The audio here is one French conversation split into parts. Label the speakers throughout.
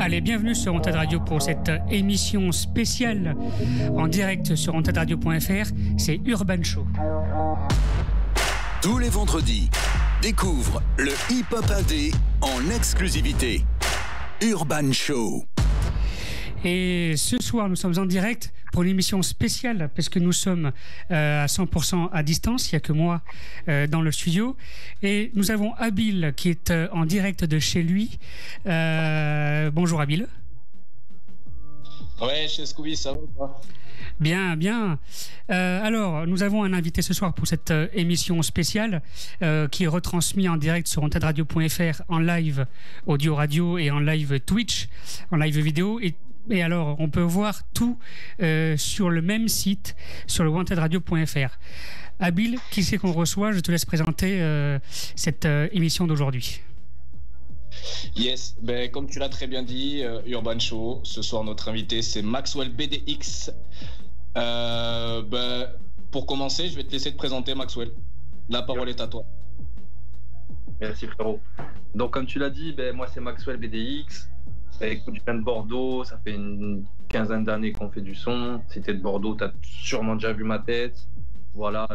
Speaker 1: Allez, bienvenue sur Wanted Radio pour cette émission spéciale en direct sur wantedradio.fr. C'est Urban Show.
Speaker 2: Tous les vendredis, découvre le hip-hop indé en exclusivité. Urban Show.
Speaker 1: Et ce soir, nous sommes en direct pour une émission spéciale parce que nous sommes à 100% à distance. Il n'y a que moi dans le studio. Et nous avons Abil qui est en direct de chez lui. Bonjour Abil.
Speaker 3: Ouais, chez Scooby, ça va quoi ?
Speaker 1: Bien, bien. Alors, nous avons un invité ce soir pour cette émission spéciale qui est retransmise en direct sur wantedradio.fr en live audio-radio et en live Twitch, en live vidéo. Et alors, on peut voir tout sur le même site, sur le wantedradio.fr. Abil, qui c'est qu'on reçoit ? Je te laisse présenter cette émission d'aujourd'hui.
Speaker 3: Yes, ben, comme tu l'as très bien dit, Urban Show. Ce soir, notre invité, c'est Maxwell BDX. Pour commencer, je vais te laisser te présenter, Maxwell. La parole est à toi.
Speaker 4: Merci, frérot. Donc, comme tu l'as dit, moi, c'est Maxwell BDX. Écoute, je viens de Bordeaux. Ça fait une quinzaine d'années qu'on fait du son. Si t'es de Bordeaux, t'as sûrement déjà vu ma tête. Voilà.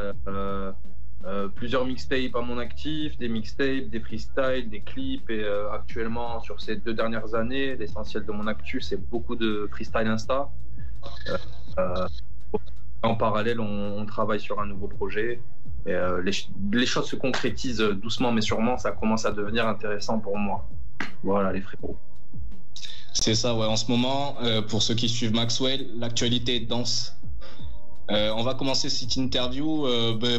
Speaker 4: Plusieurs mixtapes à mon actif, des mixtapes, des freestyles, des clips. Et actuellement, sur ces 2 dernières années, l'essentiel de mon actu, c'est beaucoup de freestyle Insta. En parallèle, on travaille sur un nouveau projet. Et, les choses se concrétisent doucement, mais sûrement, ça commence à devenir intéressant pour moi. Voilà, les frérots.
Speaker 3: C'est ça, ouais. En ce moment, pour ceux qui suivent Maxwell, l'actualité est dense. On va commencer cette interview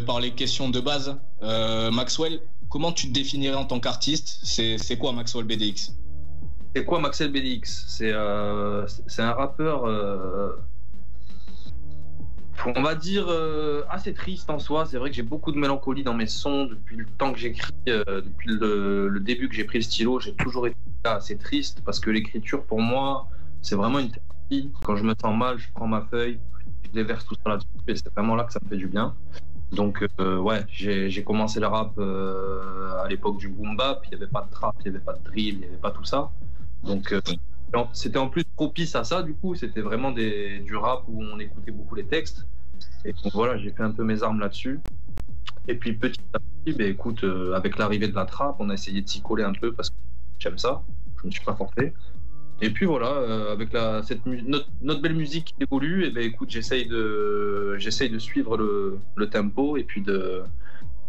Speaker 3: par les questions de base. Maxwell, comment tu te définirais en tant qu'artiste ? C'est quoi Maxwell BDX ?
Speaker 4: C'est quoi Maxwell BDX ? C'est un rappeur, on va dire, assez triste en soi. C'est vrai que j'ai beaucoup de mélancolie dans mes sons depuis le temps que j'écris, depuis le début que j'ai pris le stylo. J'ai toujours été assez triste parce que l'écriture, pour moi, c'est vraiment une thérapie. Quand je me sens mal, je prends ma feuille, je déverse tout ça là-dessus et c'est vraiment là que ça me fait du bien. Donc ouais, j'ai commencé le rap à l'époque du boom bap. Il n'y avait pas de trap, il n'y avait pas de drill, il n'y avait pas tout ça. Donc c'était en plus propice à ça. Du coup, c'était vraiment du rap où on écoutait beaucoup les textes. Et donc voilà, j'ai fait un peu mes armes là-dessus. Et puis petit à petit, écoute, avec l'arrivée de la trap, on a essayé de s'y coller un peu parce que j'aime ça. Je ne me suis pas forcé. Et puis voilà, avec notre belle musique qui évolue, et écoute, j'essaye de suivre le tempo et puis de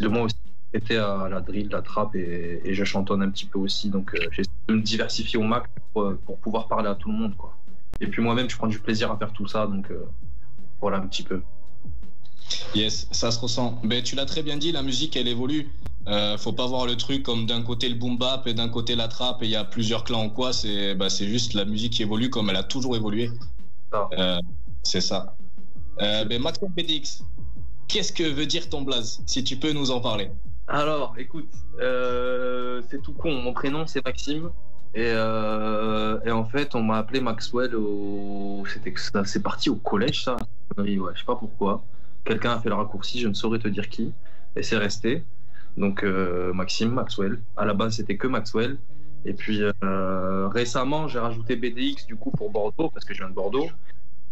Speaker 4: moi aussi prêter à la drill, la trap et je chantonne un petit peu aussi. Donc j'essaie de me diversifier au max pour pouvoir parler à tout le monde, quoi. Et puis moi-même, je prends du plaisir à faire tout ça, donc voilà un petit peu.
Speaker 3: Yes, ça se ressent. Tu l'as très bien dit, la musique elle évolue. Faut pas voir le truc comme d'un côté le boom bap et d'un côté la trap et il y a plusieurs clans ou quoi. C'est juste la musique qui évolue comme elle a toujours évolué. C'est ça. Maxwell BDX, qu'est-ce que veut dire ton blaze, si tu peux nous en parler?
Speaker 4: Alors, écoute, c'est tout con. Mon prénom c'est Maxime et en fait on m'a appelé Maxwell c'est parti au collège, ça. Ouais, je sais pas pourquoi. Quelqu'un a fait le raccourci, je ne saurais te dire qui, et c'est resté. Donc Maxime, Maxwell. À la base, c'était que Maxwell. Et puis récemment, j'ai rajouté BDX du coup pour Bordeaux, parce que je viens de Bordeaux.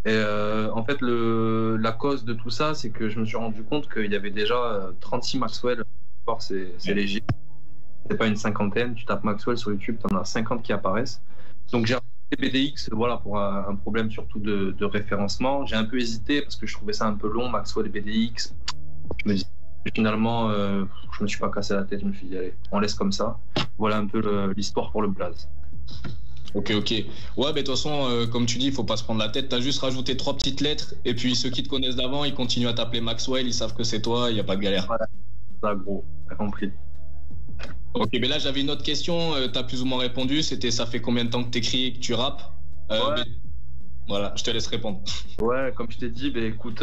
Speaker 4: Et en fait, la cause de tout ça, c'est que je me suis rendu compte qu'il y avait déjà 36 Maxwell. C'est léger. C'est pas une cinquantaine. Tu tapes Maxwell sur YouTube, t'en as 50 qui apparaissent. Donc j'ai rajouté BDX, voilà, pour un problème surtout de référencement. J'ai un peu hésité parce que je trouvais ça un peu long, Maxwell et BDX. Je me dis, finalement, je me suis pas cassé la tête. Je me suis dit, allez, on laisse comme ça. Voilà un peu l'histoire pour le blaze.
Speaker 3: Ok. Ouais, de toute façon, comme tu dis, il faut pas se prendre la tête. T'as juste rajouté 3 petites lettres et puis ceux qui te connaissent d'avant, ils continuent à t'appeler Maxwell. Ils savent que c'est toi. Il y a pas de galère.
Speaker 4: Voilà, ça, gros, t'as compris.
Speaker 3: Ok, mais là j'avais une autre question, t'as plus ou moins répondu, c'était ça fait combien de temps que t'écris et que tu rappes?
Speaker 4: Ouais.
Speaker 3: Voilà, je te laisse répondre.
Speaker 4: Ouais, comme je t'ai dit, écoute,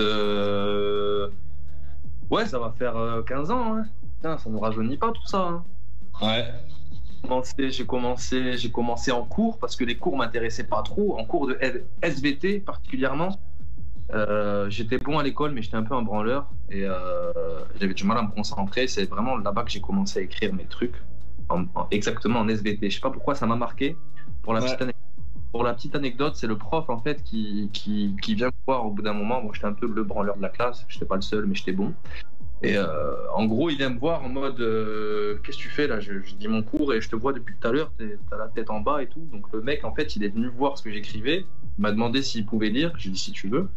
Speaker 4: ouais, ça va faire 15 ans, hein. Putain, ça nous rajeunit pas tout ça, hein.
Speaker 3: Ouais.
Speaker 4: J'ai commencé en cours parce que les cours m'intéressaient pas trop, en cours de SVT particulièrement. J'étais bon à l'école, mais j'étais un peu un branleur et j'avais du mal à me concentrer. C'est vraiment là-bas que j'ai commencé à écrire mes trucs, exactement en SVT. Je sais pas pourquoi ça m'a marqué. Pour la petite anecdote, c'est le prof en fait qui vient me voir au bout d'un moment. Moi, j'étais un peu le branleur de la classe. J'étais pas le seul, mais j'étais bon. Et en gros, il vient me voir en mode qu'est-ce que tu fais là? Je dis mon cours et je te vois depuis tout à l'heure, t'as la tête en bas et tout. Donc le mec, en fait, il est venu voir ce que j'écrivais. Il m'a demandé s'il pouvait lire. J'ai dit si tu veux.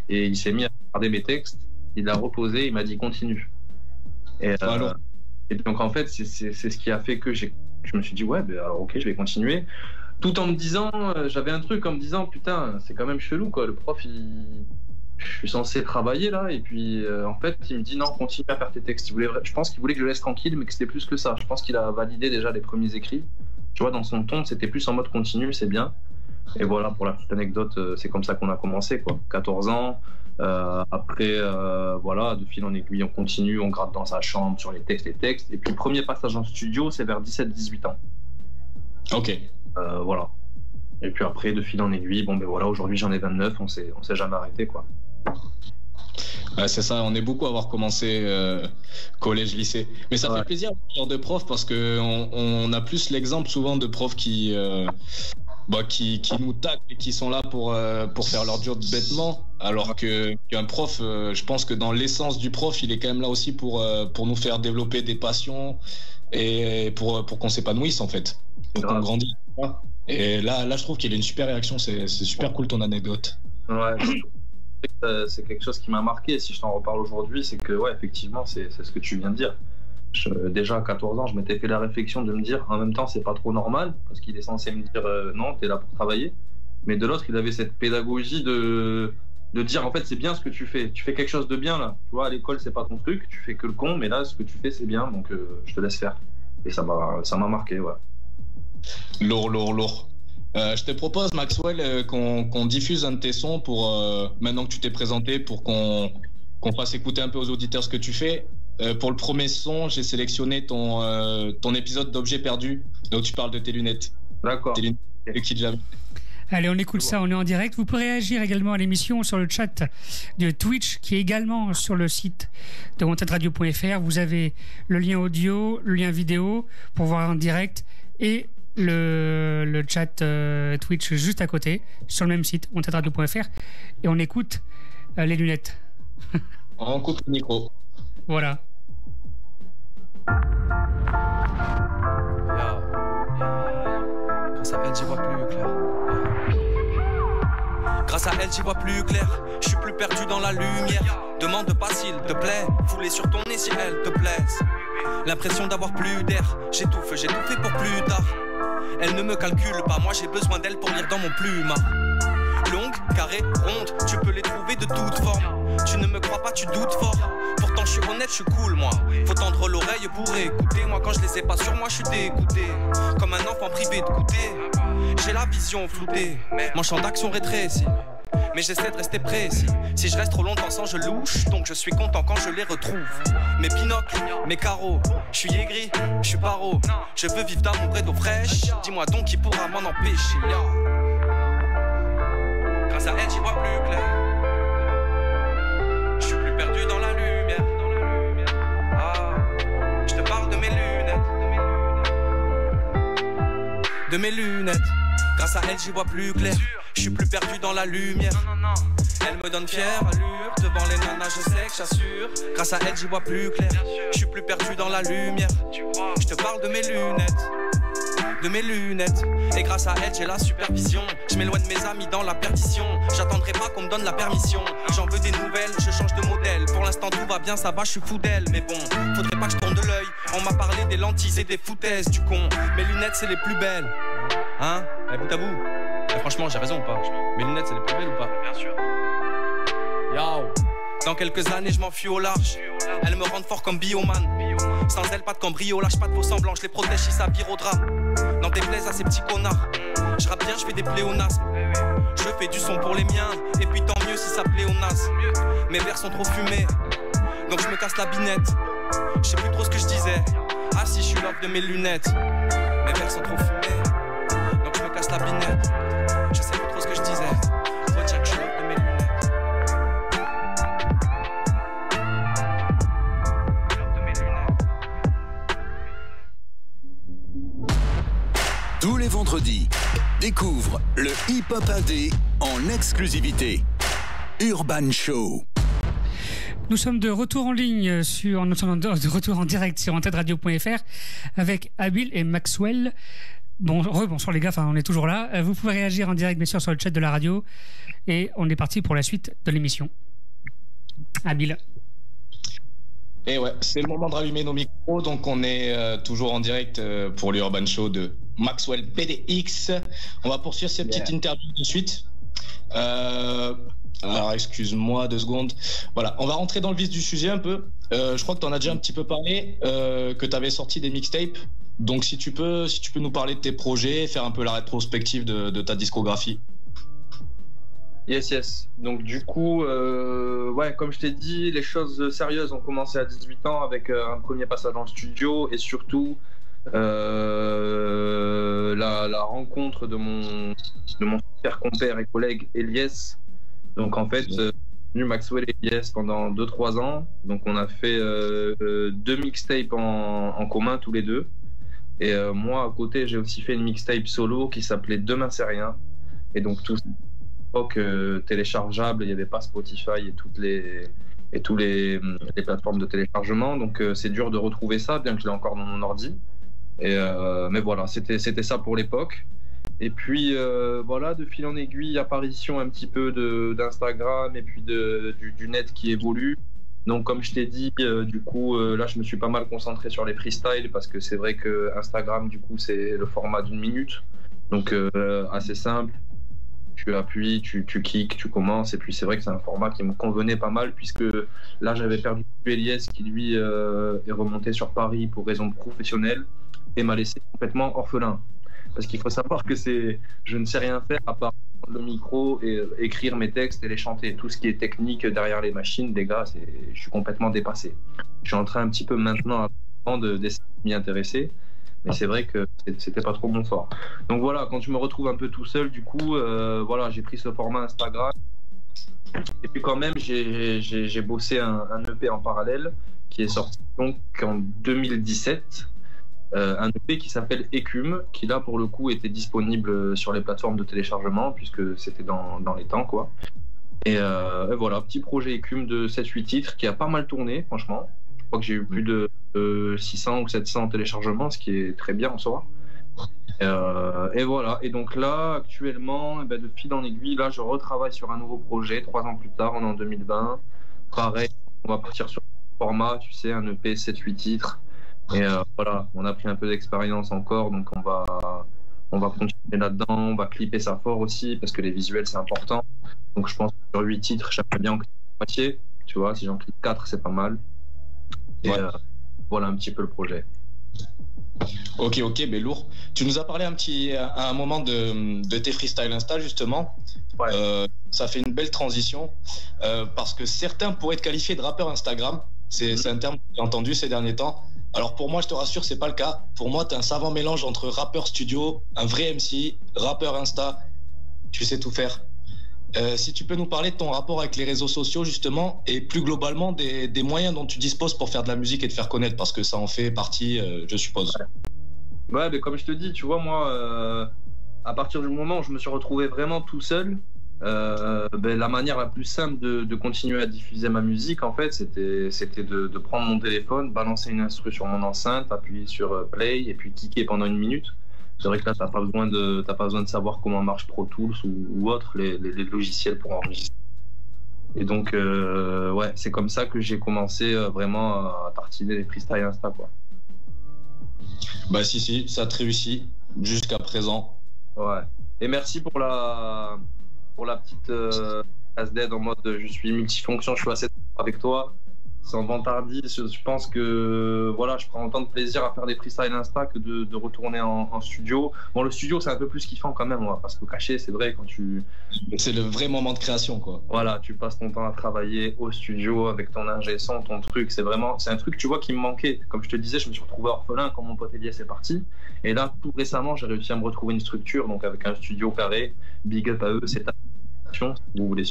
Speaker 4: Et il s'est mis à regarder mes textes. Il l'a reposé. Il m'a dit continue. Et donc en fait, c'est ce qui a fait que je me suis dit ouais, ben alors ok, je vais continuer. Tout en me disant, j'avais un truc en me disant putain, c'est quand même chelou quoi. Le prof, je suis censé travailler là, et puis en fait, il me dit non, continue à faire tes textes. Je pense qu'il voulait que je laisse tranquille, mais que c'était plus que ça. Je pense qu'il a validé déjà les premiers écrits. Tu vois, dans son ton, c'était plus en mode continue, c'est bien. Et voilà, pour la petite anecdote, c'est comme ça qu'on a commencé, quoi. 14 ans. Après, voilà, de fil en aiguille, on continue, on gratte dans sa chambre sur les textes. Et puis, le premier passage en studio, c'est vers 17-18 ans.
Speaker 3: Ok.
Speaker 4: Voilà. Et puis après, de fil en aiguille, bon, ben voilà, aujourd'hui j'en ai 29, on s'est jamais arrêté, quoi.
Speaker 3: Ouais, c'est ça, on est beaucoup à avoir commencé collège, lycée. Mais ça fait plaisir de prof parce qu'on a plus l'exemple souvent de profs qui nous taclent et qui sont là pour faire leur job bêtement. Alors qu'un prof, je pense que dans l'essence du prof, il est quand même là aussi pour nous faire développer des passions et pour qu'on s'épanouisse en fait. Pour qu'on grandisse. Et là, je trouve qu'il a une super réaction. C'est super cool ton anecdote.
Speaker 4: Ouais. C'est quelque chose qui m'a marqué, et si je t'en reparle aujourd'hui, c'est que ouais, effectivement, c'est ce que tu viens de dire. Déjà à 14 ans, je m'étais fait la réflexion de me dire, en même temps, c'est pas trop normal, parce qu'il est censé me dire non, t'es là pour travailler. Mais de l'autre, il avait cette pédagogie de dire, en fait, c'est bien ce que tu fais quelque chose de bien là. Tu vois, à l'école, c'est pas ton truc, tu fais que le con, mais là, ce que tu fais, c'est bien, donc je te laisse faire. Et ça m'a marqué, ouais.
Speaker 3: Lourd. Je te propose, Maxwell, qu'on diffuse un de tes sons pour, maintenant que tu t'es présenté, pour qu'on fasse écouter un peu aux auditeurs ce que tu fais. Pour le premier son, j'ai sélectionné ton épisode d'Objets perdus, où tu parles de tes lunettes.
Speaker 4: D'accord.
Speaker 3: Tes lunettes de Kid Jam.
Speaker 1: Allez, on écoute ça, on est en direct. Vous pouvez réagir également à l'émission sur le chat de Twitch, qui est également sur le site de wantedradio.fr. Vous avez le lien audio, le lien vidéo pour voir en direct, et le chat Twitch juste à côté, sur le même site, wantedradio.fr, et on écoute les lunettes.
Speaker 3: On coupe le micro.
Speaker 1: Voilà.
Speaker 5: Grâce à elle, j'y vois plus clair. Grâce à elle, j'y vois plus clair. Je suis plus perdu dans la lumière. Demande pas s'il te plaît. Foulée sur ton nez si elle te plaise. L'impression d'avoir plus d'air. J'étouffe pour plus tard. Elle ne me calcule pas, moi j'ai besoin d'elle pour lire dans mon plumard. Longue, carrée, ronde, tu peux les trouver de toutes formes. Tu ne me crois pas, tu doutes fort. Pourtant je suis honnête, je suis cool moi. Faut tendre l'oreille pour écouter. Moi quand je les ai pas sur moi, je suis dégoûté. Comme un enfant privé de goûter. J'ai la vision floutée, mon champ d'action rétréci. Mais j'essaie de rester précis. Si je reste trop longtemps sans, je louche. Donc je suis content quand je les retrouve. Mes binocles, mes carreaux. Je suis aigri, je suis paro. Je veux vivre d'amour et d'eau fraîche. Dis-moi donc qui pourra m'en empêcher. Grâce à elle, j'y vois plus clair. Je suis plus perdu dans la lumière. Ah, je te parle de mes lunettes. De mes lunettes. Grâce à elle, j'y vois plus clair. Je suis plus perdu dans la lumière. Elle me donne fière allure. Devant les nanas, je sais que j'assure. Grâce à elle, j'y vois plus clair. Je suis plus perdu dans la lumière. Je te parle de mes lunettes. De mes lunettes. Et grâce à elle, j'ai la supervision. Je m'éloigne de mes amis dans la perdition. J'attendrai pas qu'on me donne la permission. J'en veux des nouvelles, je change de modèle. Pour l'instant, tout va bien, ça va, je suis fou d'elle. Mais bon, faudrait pas que je tourne de l'œil. On m'a parlé des lentilles et des foutaises du con. Mes lunettes, c'est les plus belles. Hein? Eh, bout à bout. Et franchement, j'ai raison ou pas? Mes lunettes, c'est les plus belles ou pas? Bien sûr. Yo. Dans quelques années, je m'enfuis au large. Elles me rendent fort comme Bioman. Sans elles, pas de cambriolage, pas de faux semblants. Je les protège si ça vire au drame. N'en déplaise à ces petits connards. Je rappe bien, je fais des pléonasmes. Je fais du son pour les miens. Et puis tant mieux si ça plaît aux nazes. Mes vers sont trop fumés. Donc je me casse la binette. Je sais plus trop ce que je disais. Ah si, je suis l'off de mes lunettes. Mes vers sont trop fumés. Donc je me casse la binette. Je sais plus trop ce que je disais. Retiens que je suis l'off de mes
Speaker 2: Tous les vendredis, découvre le hip-hop indé en exclusivité. Urban Show.
Speaker 1: Nous sommes de retour en ligne nous sommes de retour en direct sur antenradio.fr avec Abil et Maxwell. Bonsoir les gars, on est toujours là. Vous pouvez réagir en direct bien sûr sur le chat de la radio et on est parti pour la suite de l'émission. Abil.
Speaker 3: Et ouais, c'est le moment de rallumer nos micros, donc on est toujours en direct pour l'Urban Show de Maxwell PDX. On va poursuivre cette petite interview de suite. Alors excuse-moi 2 secondes. Voilà, on va rentrer dans le vif du sujet un peu. Je crois que tu en as déjà un petit peu parlé, que tu avais sorti des mixtapes. Donc si tu peux nous parler de tes projets, faire un peu la rétrospective de ta discographie.
Speaker 4: Yes. Donc du coup, comme je t'ai dit, les choses sérieuses ont commencé à 18 ans avec un premier passage en studio et surtout la rencontre de mon super compère et collègue Elias. Donc en fait, Maxwell et Elias pendant 2-3 ans. Donc on a fait 2 mixtapes en commun tous les deux. Et moi à côté, j'ai aussi fait une mixtape solo qui s'appelait Demain c'est rien. Et donc tout téléchargeable, il n'y avait pas Spotify et tous les plateformes de téléchargement, donc c'est dur de retrouver ça, bien que je l'ai encore dans mon ordi. Mais voilà, c'était ça pour l'époque. Et puis voilà, de fil en aiguille, apparition un petit peu d'Instagram et puis du net qui évolue. Donc comme je t'ai dit, du coup là je me suis pas mal concentré sur les freestyles parce que c'est vrai que Instagram du coup c'est le format d'1 minute, donc assez simple. Tu appuies, tu kicks, tu commences, et puis c'est vrai que c'est un format qui me convenait pas mal puisque là j'avais perdu Elias qui lui est remonté sur Paris pour raisons professionnelles et m'a laissé complètement orphelin. Parce qu'il faut savoir que je ne sais rien faire à part prendre le micro et écrire mes textes et les chanter. Tout ce qui est technique derrière les machines, les gars, je suis complètement dépassé. Je suis en train un petit peu maintenant d'essayer de m'y intéresser. Mais c'est vrai que c'était pas trop mon fort. Donc voilà, quand je me retrouve un peu tout seul, du coup, voilà, j'ai pris ce format Instagram. Et puis quand même, j'ai bossé un EP en parallèle qui est sorti donc en 2017. Un EP qui s'appelle Écume, qui là pour le coup était disponible sur les plateformes de téléchargement puisque c'était dans les temps quoi. Et voilà, petit projet Écume de 7-8 titres qui a pas mal tourné franchement. Je crois que j'ai eu plus de 600 ou 700 téléchargements, ce qui est très bien en soi. Et voilà, et donc là actuellement, de fil en aiguille, là je retravaille sur un nouveau projet 3 ans plus tard, on est en 2020. Pareil, on va partir sur le format, tu sais, un EP 7-8 titres. Et voilà, on a pris un peu d'expérience encore, donc on va continuer là-dedans, on va clipper ça fort aussi, parce que les visuels c'est important. Donc je pense que sur 8 titres, j'aimerais bien en clipper la moitié, tu vois, si j'en clippe 4, c'est pas mal. Et voilà un petit peu le projet.
Speaker 3: Ok, mais lourd. Tu nous as parlé à un moment de tes freestyle Insta, justement. Ouais. Ça fait une belle transition, parce que certains pourraient te qualifier de rappeur Instagram. C'est un terme que j'ai entendu ces derniers temps. Alors pour moi, je te rassure, c'est pas le cas. Pour moi, t'es un savant mélange entre rappeur studio, un vrai MC, rappeur Insta. Tu sais tout faire. Si tu peux nous parler de ton rapport avec les réseaux sociaux justement et plus globalement des moyens dont tu disposes pour faire de la musique et te faire connaître, parce que ça en fait partie, je suppose.
Speaker 4: Ouais, mais comme je te dis, tu vois, moi, à partir du moment où je me suis retrouvé vraiment tout seul, la manière la plus simple de continuer à diffuser ma musique, en fait, c'était de prendre mon téléphone, balancer une instru sur mon enceinte, appuyer sur play et puis kicker pendant 1 minute. C'est vrai que là, t'as pas besoin de savoir comment marche Pro Tools ou autre, les logiciels pour enregistrer. Et donc, ouais, c'est comme ça que j'ai commencé vraiment à tartiner les freestyle Insta, quoi.
Speaker 3: Bah si, ça te réussit jusqu'à présent.
Speaker 4: Ouais. Et merci pour la petite case d'aide en mode je suis multifonction, je suis assez avec toi. Sans vantardise, je pense que voilà, je prends autant de plaisir à faire des freestyles Insta que de retourner en studio. Bon, le studio, c'est un peu plus kiffant quand même, on va pas se le cacher, c'est vrai, quand tu...
Speaker 3: C'est le vrai moment de création, quoi.
Speaker 4: Voilà, tu passes ton temps à travailler au studio avec ton ingé son, ton truc, c'est un truc, tu vois, qui me manquait. Comme je te disais, je me suis retrouvé orphelin quand mon pote Elias est parti. Et là, tout récemment, j'ai réussi à me retrouver une structure, donc avec un studio carré, big up à eux, c'est ta passion, si vous voulez.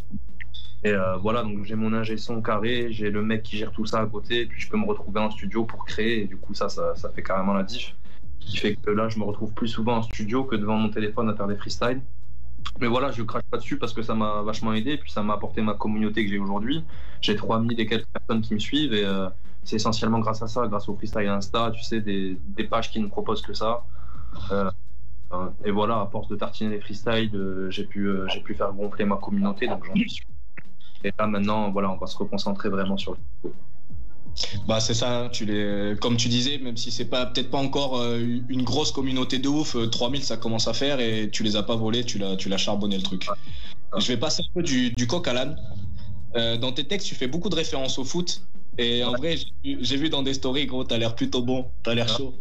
Speaker 4: Et voilà, donc j'ai mon ingé son carré, j'ai le mec qui gère tout ça à côté, et puis je peux me retrouver en studio pour créer, et du coup ça fait carrément la diff. Ce qui fait que là, je me retrouve plus souvent en studio que devant mon téléphone à faire des freestyles. Mais voilà, je crache pas dessus parce que ça m'a vachement aidé et puis ça m'a apporté ma communauté que j'ai aujourd'hui. J'ai 3000 et quelques personnes qui me suivent et c'est essentiellement grâce à ça, grâce au freestyle Insta, tu sais, des pages qui ne proposent que ça. Et voilà, à force de tartiner les freestyles, j'ai pu faire gonfler ma communauté, donc j'en suis sûr. Et là maintenant, voilà, on va se reconcentrer vraiment sur le foot.
Speaker 3: Bah c'est ça, comme tu disais, même si c'est peut-être pas encore une grosse communauté de ouf, 3000 ça commence à faire et tu les as pas volés, tu l'as charbonné le truc. Je vais passer un peu du coq à l'âne. Dans tes textes, tu fais beaucoup de références au foot et en vrai, j'ai vu dans des stories, gros, t'as l'air plutôt bon, t'as l'air chaud.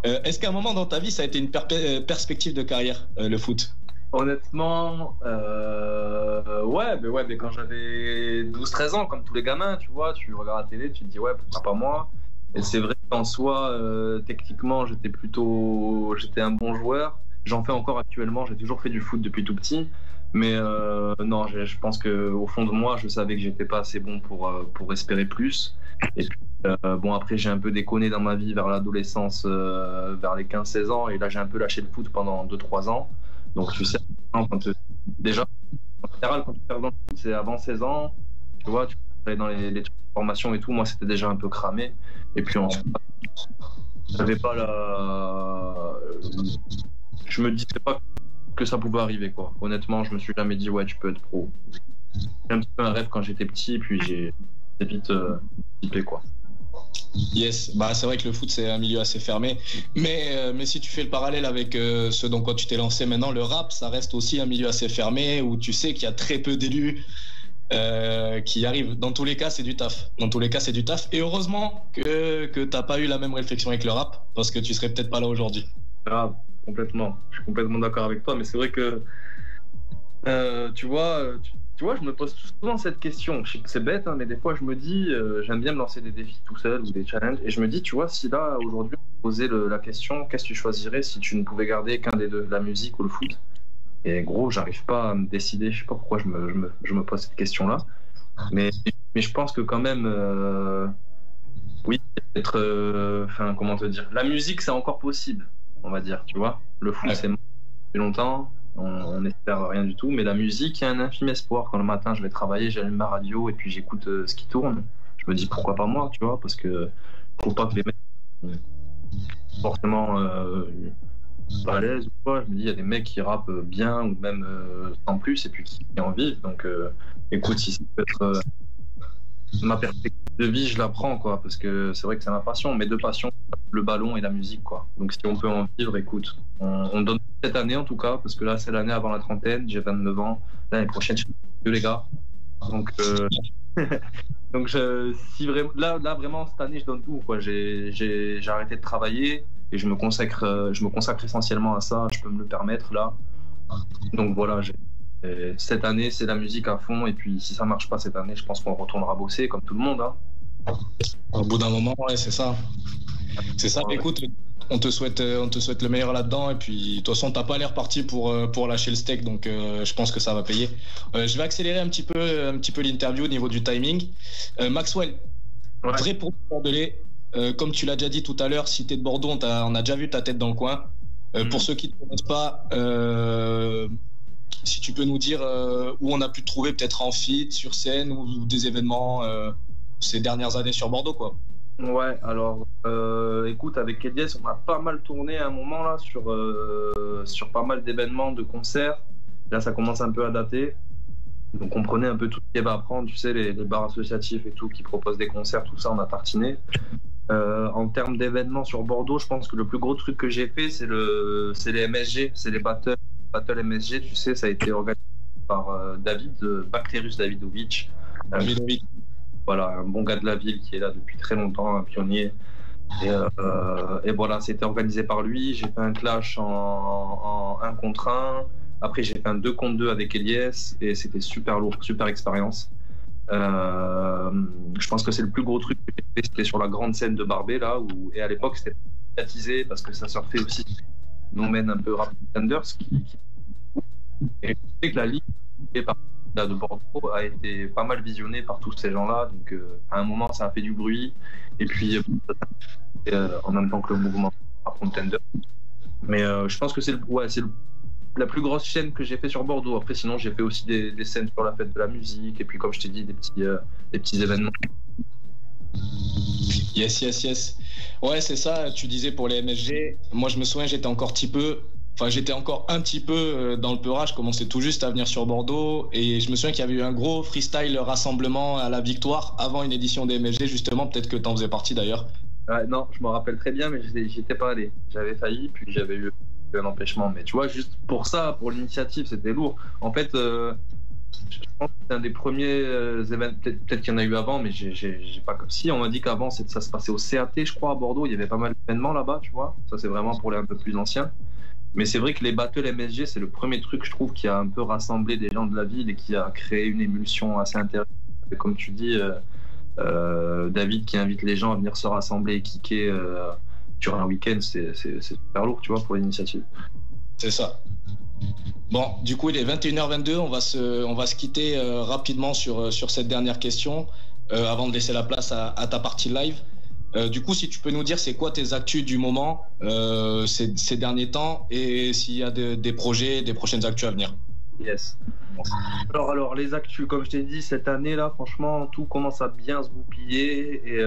Speaker 3: Est-ce qu'à un moment dans ta vie, ça a été une perspective de carrière, le foot?
Speaker 4: Honnêtement, mais quand j'avais 12-13 ans, comme tous les gamins, tu vois, tu regardes la télé, tu te dis ouais, pourquoi pas moi. Et c'est vrai qu'en soi, techniquement, j'étais un bon joueur. J'en fais encore actuellement, j'ai toujours fait du foot depuis tout petit. Mais non, je pense qu'au fond de moi, je savais que j'étais pas assez bon pour espérer plus. Et puis, bon, après, j'ai un peu déconné dans ma vie vers l'adolescence, vers les 15-16 ans. Et là, j'ai un peu lâché le foot pendant 2-3 ans. Donc, tu sais, déjà, en général, quand tu perds dans le foot, c'est avant 16 ans. Tu vois, tu es dans les formations et tout. Moi, c'était déjà un peu cramé. Et puis, ensuite, j'avais pas je me disais pas que ça pouvait arriver, quoi. Honnêtement, je me suis jamais dit, ouais, tu peux être pro. J'ai un petit peu un rêve quand j'étais petit, puis j'ai vite typé, quoi.
Speaker 3: Yes, bah c'est vrai que le foot c'est un milieu assez fermé, mais si tu fais le parallèle avec ce dans quoi tu t'es lancé maintenant, le rap, ça reste aussi un milieu assez fermé où tu sais qu'il y a très peu d'élus qui arrivent. Dans tous les cas, c'est du taf. Et heureusement que t'as pas eu la même réflexion avec le rap, parce que tu serais peut-être pas là aujourd'hui.
Speaker 4: Grave, complètement. Je suis complètement d'accord avec toi, mais c'est vrai que tu vois, je me pose souvent cette question. Je sais que c'est bête, hein, mais des fois, je me dis, j'aime bien me lancer des défis tout seul ou des challenges. Et je me dis, tu vois, si là, aujourd'hui, on posait la question, qu'est-ce que tu choisirais si tu ne pouvais garder qu'un des deux, la musique ou le foot? Et gros, j'arrive pas à me décider. Je sais pas pourquoi je me pose cette question-là. Mais je pense que quand même, oui, comment te dire, la musique, c'est encore possible, on va dire, tu vois. Le foot, c'est mort depuis longtemps. On n'espère rien du tout, mais la musique, il y a un infime espoir. Quand le matin je vais travailler, j'allume ma radio et puis j'écoute ce qui tourne. Je me dis pourquoi pas moi, tu vois, parce que faut pas que les mecs forcément pas à l'aise ou quoi. Je me dis il y a des mecs qui rappent bien ou même sans plus et puis qui en vivent. Donc écoute, si ça peut être ma perspective de vie, je la prends, quoi, parce que c'est vrai que c'est ma passion. Mes deux passions, le ballon et la musique, quoi. Donc si on peut en vivre, écoute, on donne cette année en tout cas, parce que là c'est l'année avant la trentaine, j'ai 29 ans. L'année prochaine, je suis vieux, les gars. Donc si vraiment, là vraiment cette année, je donne tout, quoi. J'ai arrêté de travailler et je me consacre essentiellement à ça. Je peux me le permettre là. Donc voilà, cette année, c'est la musique à fond. Et puis, si ça marche pas cette année, je pense qu'on retournera bosser comme tout le monde. Hein.
Speaker 3: Au bout d'un moment, ouais, c'est ça. C'est ça. Ouais. Écoute, on te souhaite le meilleur là-dedans. Et puis, de toute façon, t'as pas l'air parti pour lâcher le steak. Donc, je pense que ça va payer. Je vais accélérer un petit peu l'interview au niveau du timing. Maxwell, ouais. Vrai pour Bordelais. Comme tu l'as déjà dit tout à l'heure, si t'es de Bordeaux, on a déjà vu ta tête dans le coin. Pour ceux qui ne te connaissent pas, si tu peux nous dire où on a pu te trouver, peut-être en feat, sur scène ou des événements ces dernières années sur Bordeaux, quoi.
Speaker 4: Ouais, alors écoute, avec Elias, on a pas mal tourné à un moment là sur pas mal d'événements, de concerts. Là, ça commence un peu à dater. Donc on prenait un peu tout ce qu'il y avait à prendre, tu sais, les bars associatifs et tout qui proposent des concerts, tout ça, on a tartiné. En termes d'événements sur Bordeaux, je pense que le plus gros truc que j'ai fait, c'est les MSG, c'est les Battle MSG, tu sais, ça a été organisé par Bacterius Davidovic. Voilà, un bon gars de la ville qui est là depuis très longtemps, un pionnier. Et voilà, c'était organisé par lui. J'ai fait un clash en 1 contre 1. Après, j'ai fait un 2 contre 2 avec Elias et c'était super lourd, super expérience. Je pense que c'est le plus gros truc que j'ai fait, c'était sur la grande scène de Barbé là, et à l'époque c'était médiatisé parce que ça surfait aussi nous mène un peu Rap Contenders et je sais que la ligue de Bordeaux a été pas mal visionnée par tous ces gens-là, donc à un moment ça a fait du bruit et puis en même temps que le mouvement Contender. Mais je pense que c'est la plus grosse scène que j'ai fait sur Bordeaux. Après, sinon, j'ai fait aussi des scènes sur la fête de la musique et puis, comme je t'ai dit, des petits événements.
Speaker 3: Yes. Ouais, c'est ça, tu disais pour les MSG. Moi, je me souviens, j'étais encore un petit peu dans le peurage, je commençais tout juste à venir sur Bordeaux. Et je me souviens qu'il y avait eu un gros freestyle rassemblement à la Victoire avant une édition des MSG, justement. Peut-être que t'en faisais partie d'ailleurs.
Speaker 4: Non, je me rappelle très bien, mais j'y étais pas allé. J'avais failli, puis j'avais eu un empêchement. Mais tu vois, juste pour ça, pour l'initiative, c'était lourd. En fait, je pense que c'est un des premiers événements, peut-être qu'il y en a eu avant, mais j'ai pas comme si. On m'a dit qu'avant, ça se passait au CAT, je crois, à Bordeaux. Il y avait pas mal d'événements là-bas, tu vois. Ça, c'est vraiment pour les un peu plus anciens. Mais c'est vrai que les battles MSG, c'est le premier truc, je trouve, qui a un peu rassemblé des gens de la ville et qui a créé une émulsion assez intéressante. Et comme tu dis, David qui invite les gens à venir se rassembler et kicker sur un week-end, c'est super lourd, tu vois, pour l'initiative.
Speaker 3: C'est ça. Bon, du coup, il est 21h22, on va se quitter rapidement sur cette dernière question avant de laisser la place à ta partie live. Du coup, si tu peux nous dire c'est quoi tes actus du moment ces derniers temps et s'il y a des projets, des prochaines actus à venir.
Speaker 4: Yes. Alors les actus, comme je t'ai dit, cette année là, franchement, tout commence à bien se goupiller et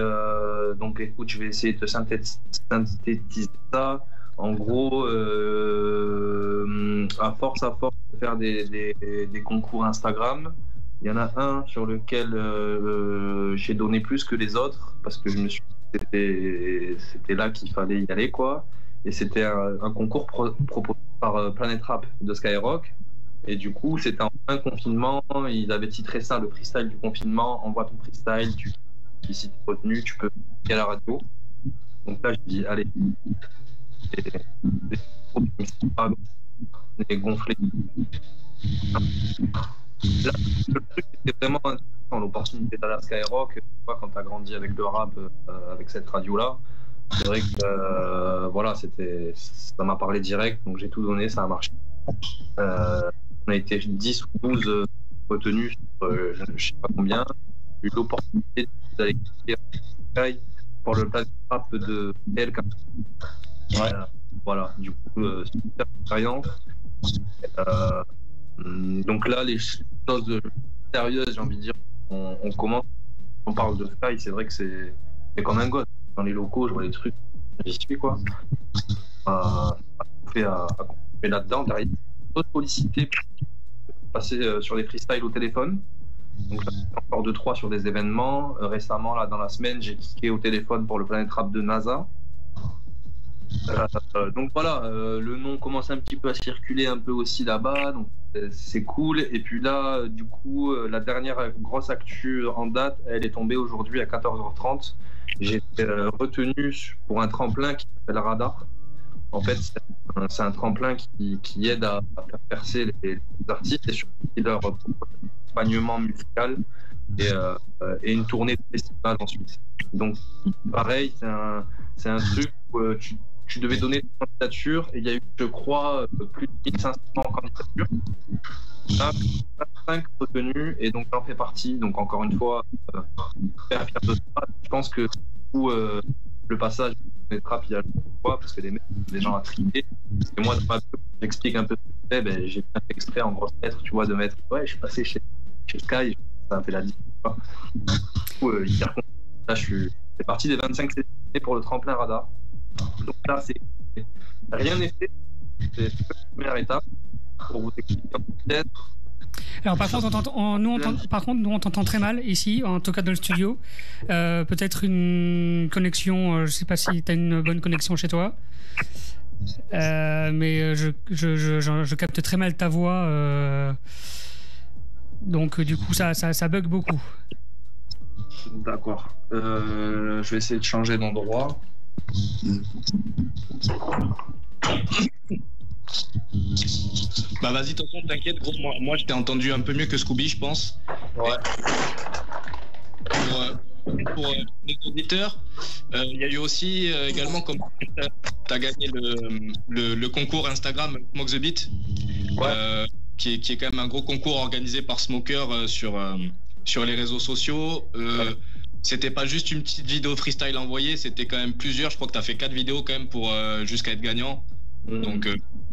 Speaker 4: donc écoute, je vais essayer de te synthétiser ça. En gros, à force de faire des concours Instagram, il y en a un sur lequel j'ai donné plus que les autres parce que je me suis dit c'était là qu'il fallait y aller, quoi. Et c'était un concours proposé par Planet Rap de Skyrock. Et du coup, c'était en plein confinement. Ils avaient titré ça le freestyle du confinement. Envoie ton freestyle, si t'es retenu, tu peux aller à la radio. Donc là, je dis allez. Et gonflé. Là, le truc c'était vraiment intéressant, l'opportunité d'aller à Skyrock. Quand tu as grandi avec le rap, avec cette radio-là, c'est vrai que voilà, ça m'a parlé direct, donc j'ai tout donné, ça a marché. On a été 10 ou 12 retenus sur je sais pas combien. J'ai eu l'opportunité d'aller pour le Planet Rap de PLK. Ouais. Voilà, du coup, super expérience. Donc là, les choses sérieuses, j'ai envie de dire, on commence, on parle de Sky, c'est vrai que c'est comme un gosse. Dans les locaux, je vois les trucs, j'y suis, quoi. On fait là-dedans, derrière, d'autres sollicités pour passer sur des freestyles au téléphone. Donc là, encore 2-3 sur des événements. Récemment, là, dans la semaine, j'ai kické au téléphone pour le Planet Rap de NASA. Donc voilà, le nom commence un petit peu à circuler un peu aussi là-bas, donc c'est cool. Et puis là, du coup, la dernière grosse actu en date, elle est tombée aujourd'hui à 14h30. J'ai été retenu pour un tremplin qui s'appelle Radar. En fait, c'est un tremplin qui aide à faire percer les artistes et surtout leur accompagnement musical et une tournée de festival ensuite. Donc pareil, c'est un truc où tu devais donner ta candidature et il y a eu, je crois, plus de 1500 candidatures. 5 retenues et donc j'en fais partie. Donc encore une fois, faire fier de ça. Je pense que tout, le passage des trappes, il y a le pourquoi, parce que les gens à trier. Et moi, dans ma bio, j'explique un peu ce que je fais, ben, j'ai bien fait exprès en grosses lettres, tu vois, de mettre ouais, je suis passé chez Sky, ça a fait la différence. Du coup, hyper content. Là, je fais partie des 25 sélectionnés pour le tremplin Radar. Donc là, rien n'est fait. C'est la première étape pour vous expliquer peut-être.
Speaker 1: Alors par contre, nous on t'entend très mal ici, en tout cas dans le studio. Peut-être une connexion, je ne sais pas si tu as une bonne connexion chez toi. Mais je capte très mal ta voix. Donc du coup, ça bug beaucoup.
Speaker 4: D'accord. Je vais essayer de changer d'endroit.
Speaker 3: Bah vas-y, attention, t'inquiète gros, moi je t'ai entendu un peu mieux que Scooby, je pense.
Speaker 4: Ouais.
Speaker 3: Pour les auditeurs, il y a eu aussi également, comme t'as gagné le concours Instagram Smoke the Beat, ouais. qui est quand même un gros concours organisé par Smoker sur les réseaux sociaux. Ouais. c'était pas juste une petite vidéo freestyle envoyée, c'était quand même plusieurs. Je crois que tu as fait 4 vidéos quand même pour jusqu'à être gagnant. Donc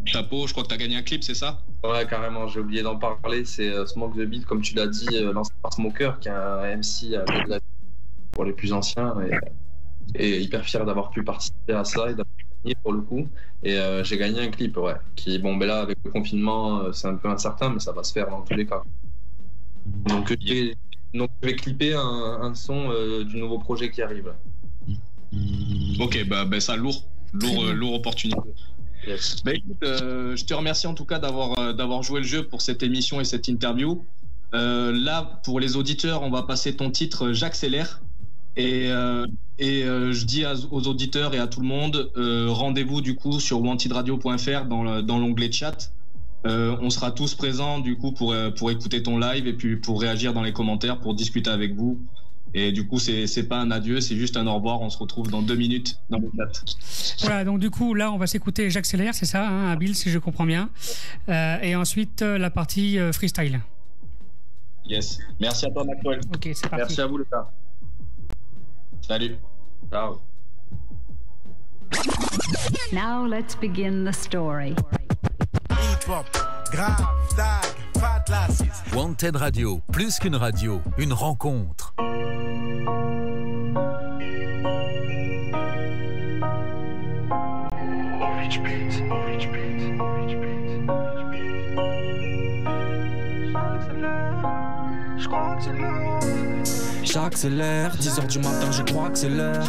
Speaker 3: chapeau, je crois que tu as gagné un clip, c'est ça?
Speaker 4: Ouais, carrément, j'ai oublié d'en parler. C'est Smoke the Beat, comme tu l'as dit, lancé par Smoker, qui est un MC pour les plus anciens. Et hyper fier d'avoir pu participer à ça et d'avoir gagné pour le coup. Et j'ai gagné un clip, ouais. Qui, bon, ben là, avec le confinement, c'est un peu incertain, mais ça va se faire dans tous les cas. Donc, je vais clipper un son du nouveau projet qui arrive.
Speaker 3: Ok, bah ça, lourd opportunité. Yes. Bah, écoute, je te remercie en tout cas d'avoir joué le jeu pour cette émission et cette interview. Là, pour les auditeurs, on va passer ton titre J'accélère. Et je dis aux auditeurs et à tout le monde, rendez-vous du coup sur wantedradio.fr dans l'onglet chat. On sera tous présents du coup pour écouter ton live et puis pour réagir dans les commentaires, pour discuter avec vous. Et du coup, c'est pas un adieu, c'est juste un au revoir. On se retrouve dans 2 minutes dans le chat.
Speaker 1: Voilà, donc du coup, là, on va s'écouter J'accélère, c'est ça, hein, Abil, si je comprends bien. Et ensuite, la partie freestyle.
Speaker 3: Yes. Merci à toi, Maxwell.
Speaker 1: Ok, c'est parti.
Speaker 4: Merci à vous, les gars.
Speaker 3: Salut.
Speaker 4: Ciao.
Speaker 6: Now let's begin the story.
Speaker 2: Wanted Radio, plus qu'une radio, une rencontre.
Speaker 5: J'accélère, 10h du matin, je crois que c'est l'heure.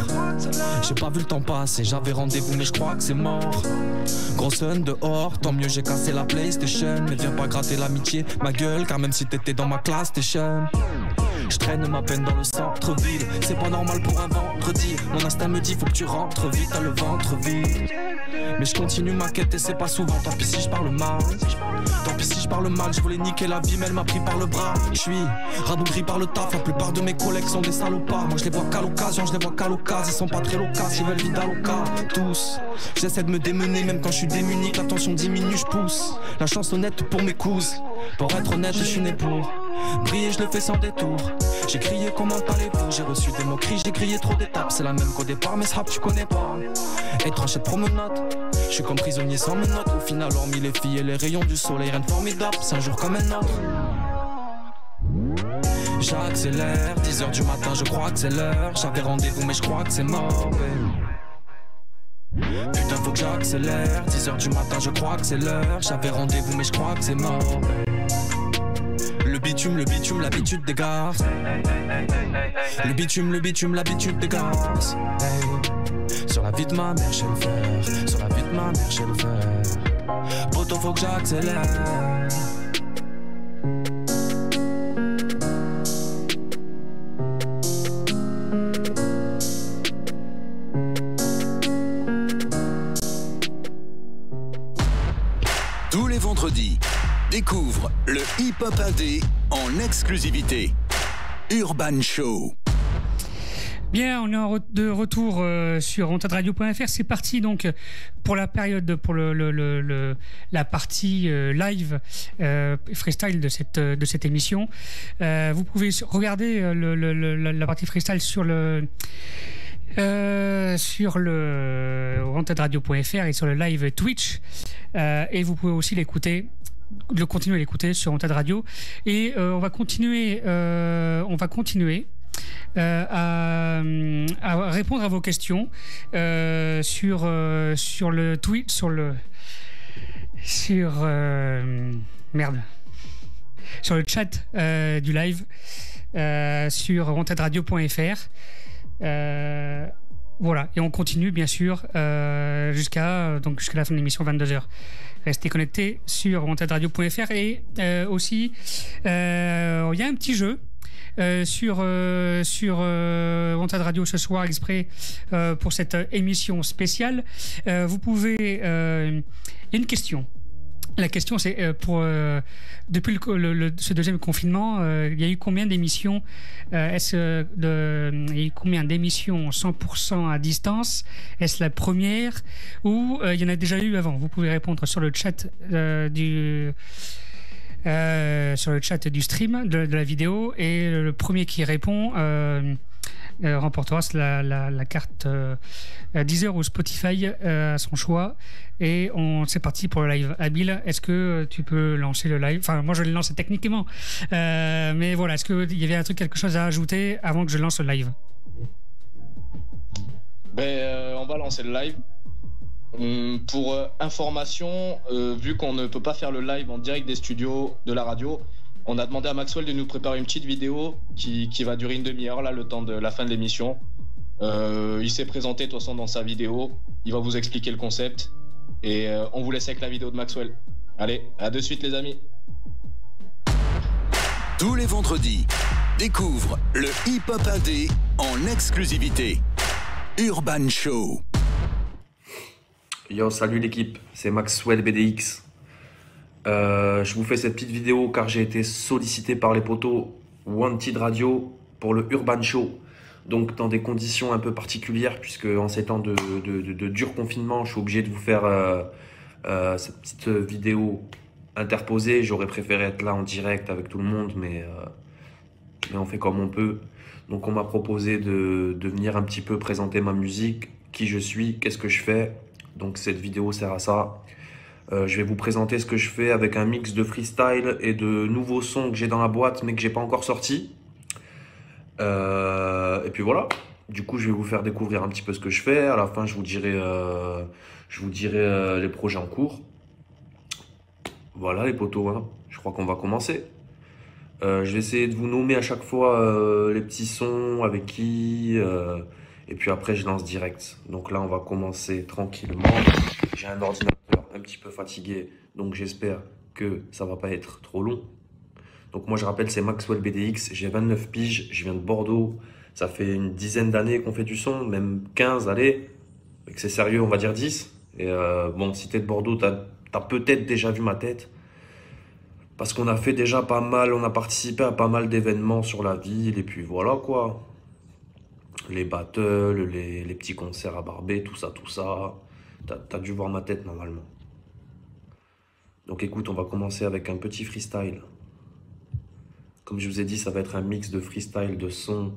Speaker 5: J'ai pas vu le temps passer, j'avais rendez-vous mais je crois que c'est mort. Gros sun dehors, tant mieux j'ai cassé la PlayStation. Mais viens pas gratter l'amitié, ma gueule, car même si t'étais dans ma classe, t'es jeune. Je traîne ma peine dans le centre-ville, c'est pas normal pour un vendredi. Mon instinct me dit faut que tu rentres vite, t'as le ventre vide. Mais je continue ma quête et c'est pas souvent, tant pis si je parle mal. Tant pis si je parle mal, je voulais niquer la vie mais elle m'a pris par le bras. Je suis rabougri par le taf, la plupart de mes collègues sont des salopards. Moi je les vois qu'à l'occasion, je les vois qu'à l'occasion. Ils sont pas très locaux, ils veulent vite à l'oca. Tous, j'essaie de me démener même quand je suis démuni. Que la tension diminue, je pousse la chansonnette pour mes couses. Pour être honnête, je suis né pour briller, je le fais sans détour. J'ai crié comment allez-vous, j'ai reçu des moqueries, j'ai grillé trop d'étapes. C'est la même qu'au départ, mais ce rap tu connais pas. Étrange et promenade, je suis comme prisonnier sans menottes. Au final, hormis les filles et les rayons du soleil, rien de formidable, c'est un jour comme un autre. J'accélère, 10h du matin, je crois que c'est l'heure. J'avais rendez-vous, mais je crois que c'est mort. Putain, faut que j'accélère, 10h du matin, je crois que c'est l'heure. J'avais rendez-vous, mais je crois que c'est mort. Le bitume, l'habitude des garces. Le bitume, l'habitude des garces. Hey. Sur la vie de ma mère, j'ai le faire. Sur la vie de ma mère, j'ai le faire. Poto, faut que j'accélère.
Speaker 2: Tous les vendredis, découvre le hip-hop indé en exclusivité. Urban Show.
Speaker 1: Bien, on est de retour sur wantedradio.fr. C'est parti donc pour la période, pour la partie live freestyle de cette émission. Vous pouvez regarder la partie freestyle sur le wantedradio.fr et sur le live Twitch. Et vous pouvez aussi continuer à l'écouter sur Wanted Radio. Et on va continuer à répondre à vos questions sur le tweet, sur le chat du live sur wantedradio.fr. Voilà, et on continue bien sûr jusqu'à la fin de l'émission 22h. Restez connectés sur wantedradio.fr et aussi il y a un petit jeu sur Wanted Radio ce soir exprès pour cette émission spéciale. Vous pouvez une question. La question c'est depuis ce deuxième confinement, il y a eu combien d'émissions il y a eu combien d'émissions 100% à distance? Est-ce la première ou il y en a déjà eu avant? Vous pouvez répondre sur le chat sur le chat du stream de la vidéo, et le premier qui répond remportera la carte Deezer ou Spotify à son choix. Et c'est parti pour le live. Abil, est-ce que tu peux lancer le live? Enfin, moi je l'ai lancé techniquement, mais voilà, est-ce qu'il y avait quelque chose à ajouter avant que je lance le live?
Speaker 3: On va lancer le live. Pour information, vu qu'on ne peut pas faire le live en direct des studios de la radio, on a demandé à Maxwell de nous préparer une petite vidéo qui va durer une demi-heure, là, le temps de la fin de l'émission. Il s'est présenté de toute façon dans sa vidéo, il va vous expliquer le concept et on vous laisse avec la vidéo de Maxwell. Allez, à de suite les amis.
Speaker 2: Tous les vendredis, découvre le hip-hop indé en exclusivité. Urban Show.
Speaker 7: Yo, salut l'équipe, c'est Maxwell BDX. Je vous fais cette petite vidéo car j'ai été sollicité par les potos Wanted Radio pour le Urban Show. Donc dans des conditions un peu particulières puisque en ces temps de dur confinement, je suis obligé de vous faire cette petite vidéo interposée. J'aurais préféré être là en direct avec tout le monde, mais on fait comme on peut. Donc on m'a proposé de venir un petit peu présenter ma musique, qui je suis, qu'est-ce que je fais. Donc cette vidéo sert à ça. Je vais vous présenter ce que je fais avec un mix de freestyle et de nouveaux sons que j'ai dans la boîte mais que j'ai pas encore sortis. Et puis voilà. Du coup, je vais vous faire découvrir un petit peu ce que je fais. À la fin, je vous dirai les projets en cours. Voilà les potos, hein. Je crois qu'on va commencer. Je vais essayer de vous nommer à chaque fois les petits sons, avec qui, et puis après je lance direct. Donc là on va commencer tranquillement. J'ai un ordinateur un petit peu fatigué, donc j'espère que ça va pas être trop long. Donc moi je rappelle, c'est Maxwell BDX, j'ai 29 piges, je viens de Bordeaux. Ça fait une dizaine d'années qu'on fait du son, même 15, allez, et que c'est sérieux on va dire 10. Et bon, si t'es de Bordeaux, t'as peut-être déjà vu ma tête. Parce qu'on a fait déjà pas mal, on a participé à pas mal d'événements sur la ville, et puis voilà quoi. Les battles, les petits concerts à Barbé, tout ça. T'as dû voir ma tête normalement. Donc écoute, on va commencer avec un petit freestyle. Comme je vous ai dit, ça va être un mix de freestyle, de son.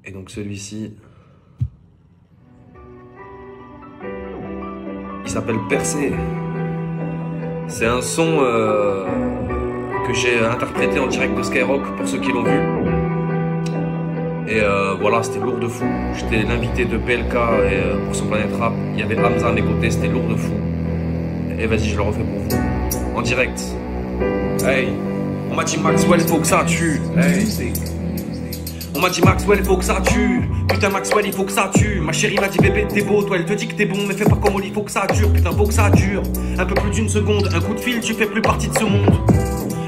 Speaker 7: Et donc celui-ci, il s'appelle Percé. C'est un son que j'ai interprété en direct de Skyrock pour ceux qui l'ont vu. Et voilà, c'était lourd de fou. J'étais l'invité de PLK pour son Planète Rap. Il y avait Hamza à mes côtés, c'était lourd de fou. Et vas-y, je le refais pour vous. En direct. Hey, on m'a dit Maxwell, faut que ça tue. Hey, on m'a dit Maxwell, faut que ça tue. Putain Maxwell, il faut que ça tue. Ma chérie m'a dit bébé t'es beau, toi elle te dit que t'es bon, mais fais pas comme Oli, il faut que ça dure. Putain faut que ça dure. Un peu plus d'une seconde, un coup de fil, tu fais plus partie de ce monde.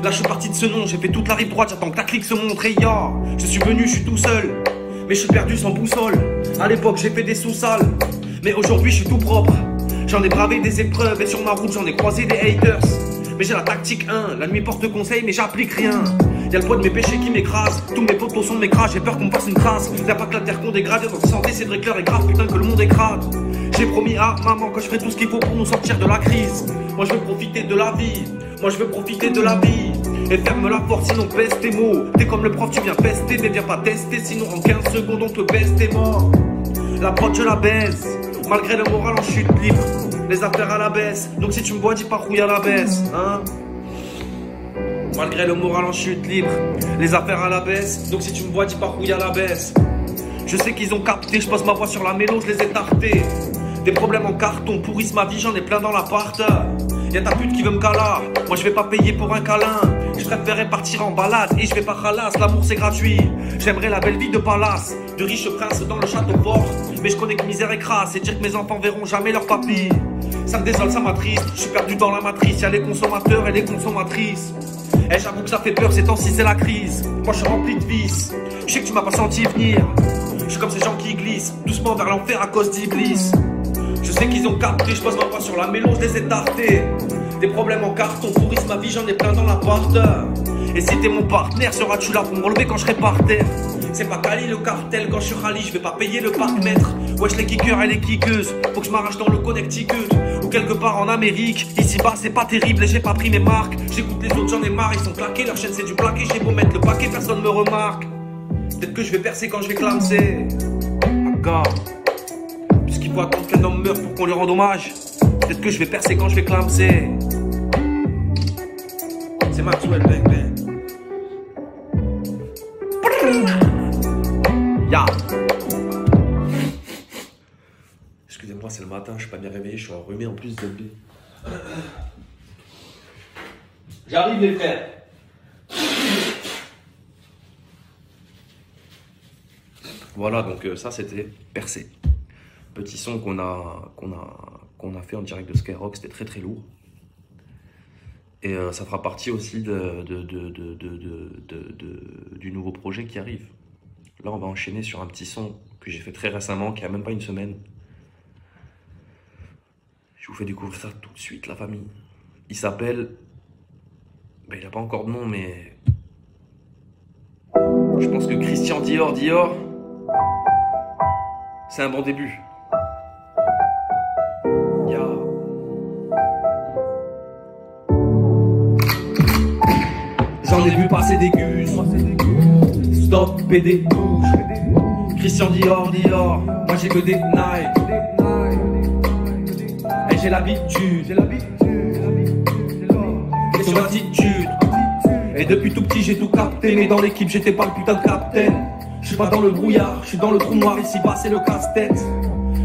Speaker 7: Là je suis parti de ce nom, j'ai fait toute la rive droite, j'attends que ta clique se montre. Et je suis venu, je suis tout seul, mais je suis perdu sans boussole. À l'époque j'ai fait des sous-sales, mais aujourd'hui je suis tout propre. J'en ai bravé des épreuves et sur ma route j'en ai croisé des haters. Mais j'ai la tactique 1, la nuit porte conseil mais j'applique rien. Y'a le poids de mes péchés qui m'écrase, tous mes potos sont de mes crashs, j'ai peur qu'on me fasse une trace. Y'a pas que la terre qu'on dégrade, dans sa santé c'est vrai que l'heure est grave, putain que le monde est crade. J'ai promis à maman que je ferai tout ce qu'il faut pour nous sortir de la crise. Moi je veux profiter de la vie, moi je veux profiter de la vie. Et ferme la porte sinon baisse tes mots. T'es comme le prof, tu viens pester, mais viens pas tester, sinon en 15 secondes on te baisse, t'es mort. La prod je la baise, malgré le moral en chute libre. Les affaires à la baisse, donc si tu me vois dis pas rouille à la baisse, hein. Malgré le moral en chute libre, les affaires à la baisse, donc si tu me vois dis pas rouille à la baisse. Je sais qu'ils ont capté, je pose ma voix sur la mélo, je les ai tartés. Des problèmes en carton, pourrissent ma vie, j'en ai plein dans l'appart. Y'a ta pute qui veut me calar, moi je vais pas payer pour un câlin. Je préférerais partir en balade et je vais pas ralasse, l'amour c'est gratuit. J'aimerais la belle vie de palace, de riche prince dans le château fort. Mais je connais que misère et crasse et dire que mes enfants verront jamais leur papy. Ça me désole, ça m'attriste, je suis perdu dans la matrice. Y'a les consommateurs et les consommatrices. Eh j'avoue que ça fait peur, ces temps-ci c'est la crise. Moi je suis rempli de vices, je sais que tu m'as pas senti venir. Je suis comme ces gens qui glissent, doucement vers l'enfer à cause d'Iblis. Je sais qu'ils ont capté, je pose ma voix sur la mélo, je les ai tartés. Des problèmes en carton, pourrissent ma vie, j'en ai plein dans l'appart. Et si t'es mon partenaire, seras-tu là pour me relever quand je serai par terre? C'est pas Cali le cartel, quand je suis rallye, je vais pas payer le parc-mètre. Wesh les kickers et les kickeuses, faut que je m'arrache dans le Connecticut ou quelque part en Amérique. Ici bas c'est pas terrible et j'ai pas pris mes marques. J'écoute les autres, j'en ai marre, ils sont claqués, leur chaîne c'est du plaqué. J'ai beau mettre le paquet, personne me remarque. Peut-être que je vais percer quand je vais clamser. D'accord. Puisqu'il faut attendre qu'un homme meure pour qu'on lui rende hommage. Peut-être que je vais percer quand je vais clamser. C'est Maxwell, bang bang. Ya. Excusez-moi, c'est le matin, je suis pas bien réveillé, je suis enrhumé en plus de. J'arrive les frères. Voilà, donc ça c'était percé. Petit son qu'on a fait en direct de Skyrock, c'était très très lourd. Et ça fera partie aussi du nouveau projet qui arrive. Là, on va enchaîner sur un petit son que j'ai fait très récemment, qui a même pas une semaine. Je vous fais découvrir ça tout de suite, la famille. Il s'appelle... Ben, il n'a pas encore de nom, mais... Je pense que Christian Dior, c'est un bon début. J'en ai vu passer des gus. Stop, PD, bouge. Christian Dior, moi j'ai que des Nike. Et j'ai l'habitude. Et son attitude. Et depuis tout petit j'ai tout capté. Mais dans l'équipe j'étais pas le putain de capitaine. Je suis pas dans le brouillard, je suis dans le trou noir. Ici bas c'est le casse-tête.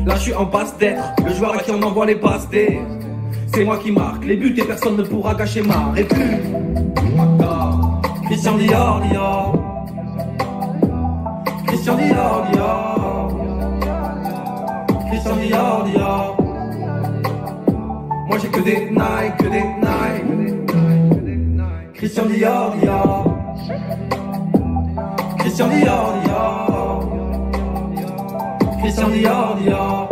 Speaker 7: Là je suis en passe d'être le joueur à qui on envoie les passes D. C'est moi qui marque les buts et personne ne pourra gâcher ma répu. Christian Dior. Christian Dior. Christian Dior. Moi j'ai que des Nike, Christian Dior. Christian Dior. Christian Dior.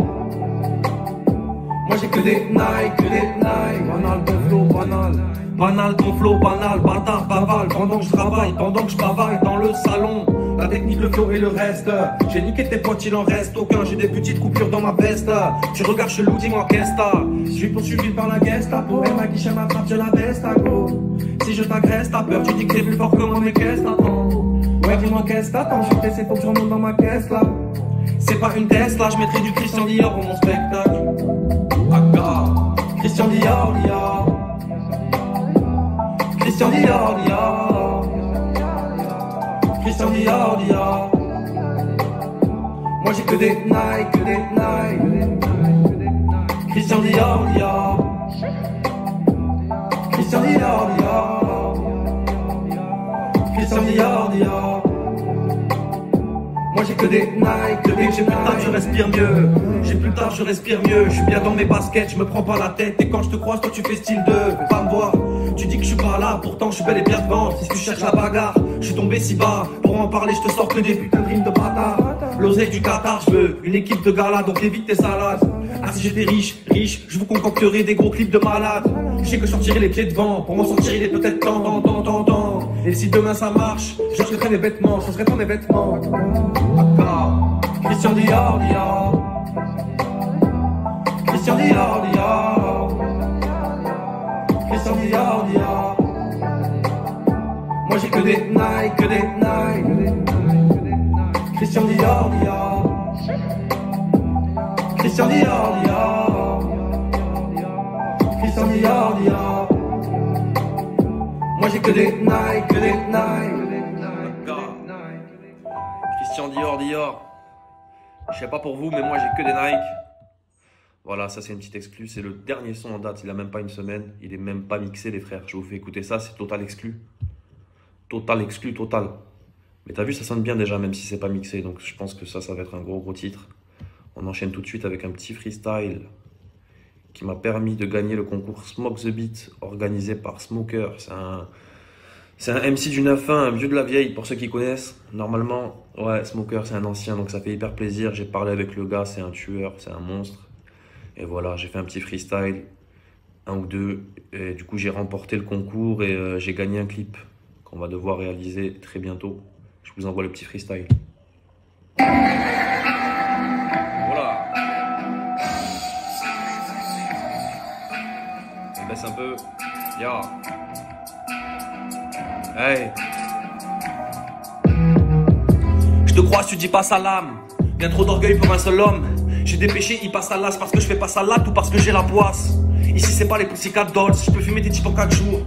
Speaker 7: Moi j'ai que des Nike, Banal ton flow, banal ton flow, banal, bâtard, baval. Pendant que je travaille, pendant que je travaille dans le salon. La technique, le flow et le reste. J'ai niqué tes potes, il en reste aucun. J'ai des petites coupures dans ma veste. Tu regardes chelou, dis-moi qu'est-ce t'as. Je suis poursuivi par la Gestapo. Elle m'a guichet ma frappe, je la baisse à go. Si je t'agresse, t'as peur, tu dis que t'es plus fort que moi, mais qu'est-ce t'attends? Ouais, dis-moi qu'est-ce t'attends. Je suis pressé, faut que je remonte dans ma caisse là. C'est pas une Tesla, je mettrai du Christian Dior pour mon spectacle. Christian Dior. Christian Dior. Christian Dior. Moi j'ai que des Nike, Christian Dior. Christian Dior. Christian Dior. Moi j'ai que des Nike, j'ai plus tard je respire mieux. J'ai plus tard je respire mieux. Je suis bien dans mes baskets, je me prends pas la tête. Et quand je te croise, toi tu fais style de fais pas me voir. Tu dis que je suis pas là, pourtant je suis bel et bien devant. Si tu cherches la bagarre, je suis tombé si bas. Pour en parler, je te sors que des putains de rimes de bâtard. L'oseille du Qatar, je veux une équipe de gala, donc évite tes salades. Ah si j'étais riche, je vous concocterais des gros clips de malades. Je sais que je sortirai les pieds devant, pour m'en sortir il est peut-être temps. Et si demain ça marche, je changerai mes vêtements, je changerai pas mes vêtements. Christian Dior. Christian Dior. Christian Dior. Moi j'ai que des Nike, Christian Dior. Christian Dior. Christian Dior. Moi j'ai que des Nike, Christian Dior. Je sais pas pour vous, mais moi j'ai que des Nike. Voilà, ça c'est une petite exclue. C'est le dernier son en date. Il a même pas une semaine. Il est même pas mixé, les frères. Je vous fais écouter ça. C'est total exclu. Total exclu, total. Mais t'as vu, ça sonne bien déjà, même si c'est pas mixé. Donc je pense que ça va être un gros titre. On enchaîne tout de suite avec un petit freestyle qui m'a permis de gagner le concours Smoke the Beat organisé par Smoker. C'est un MC du 9-1, un vieux de la vieille, pour ceux qui connaissent. Normalement, ouais, Smoker, c'est un ancien, donc ça fait hyper plaisir. J'ai parlé avec le gars, c'est un tueur, c'est un monstre. Et voilà, j'ai fait un petit freestyle, un ou deux. Et du coup, j'ai remporté le concours et j'ai gagné un clip qu'on va devoir réaliser très bientôt. Je vous envoie le petit freestyle. Voilà. On baisse un peu. Ya. Hey. Je te crois, tu dis pas salam. Bien trop d'orgueil pour un seul homme. J'ai des péchés, ils passent à l'as parce que je fais pas salade ou parce que j'ai la poisse. Ici c'est pas les Pussycat Dolls, je peux fumer des types en 4 jours.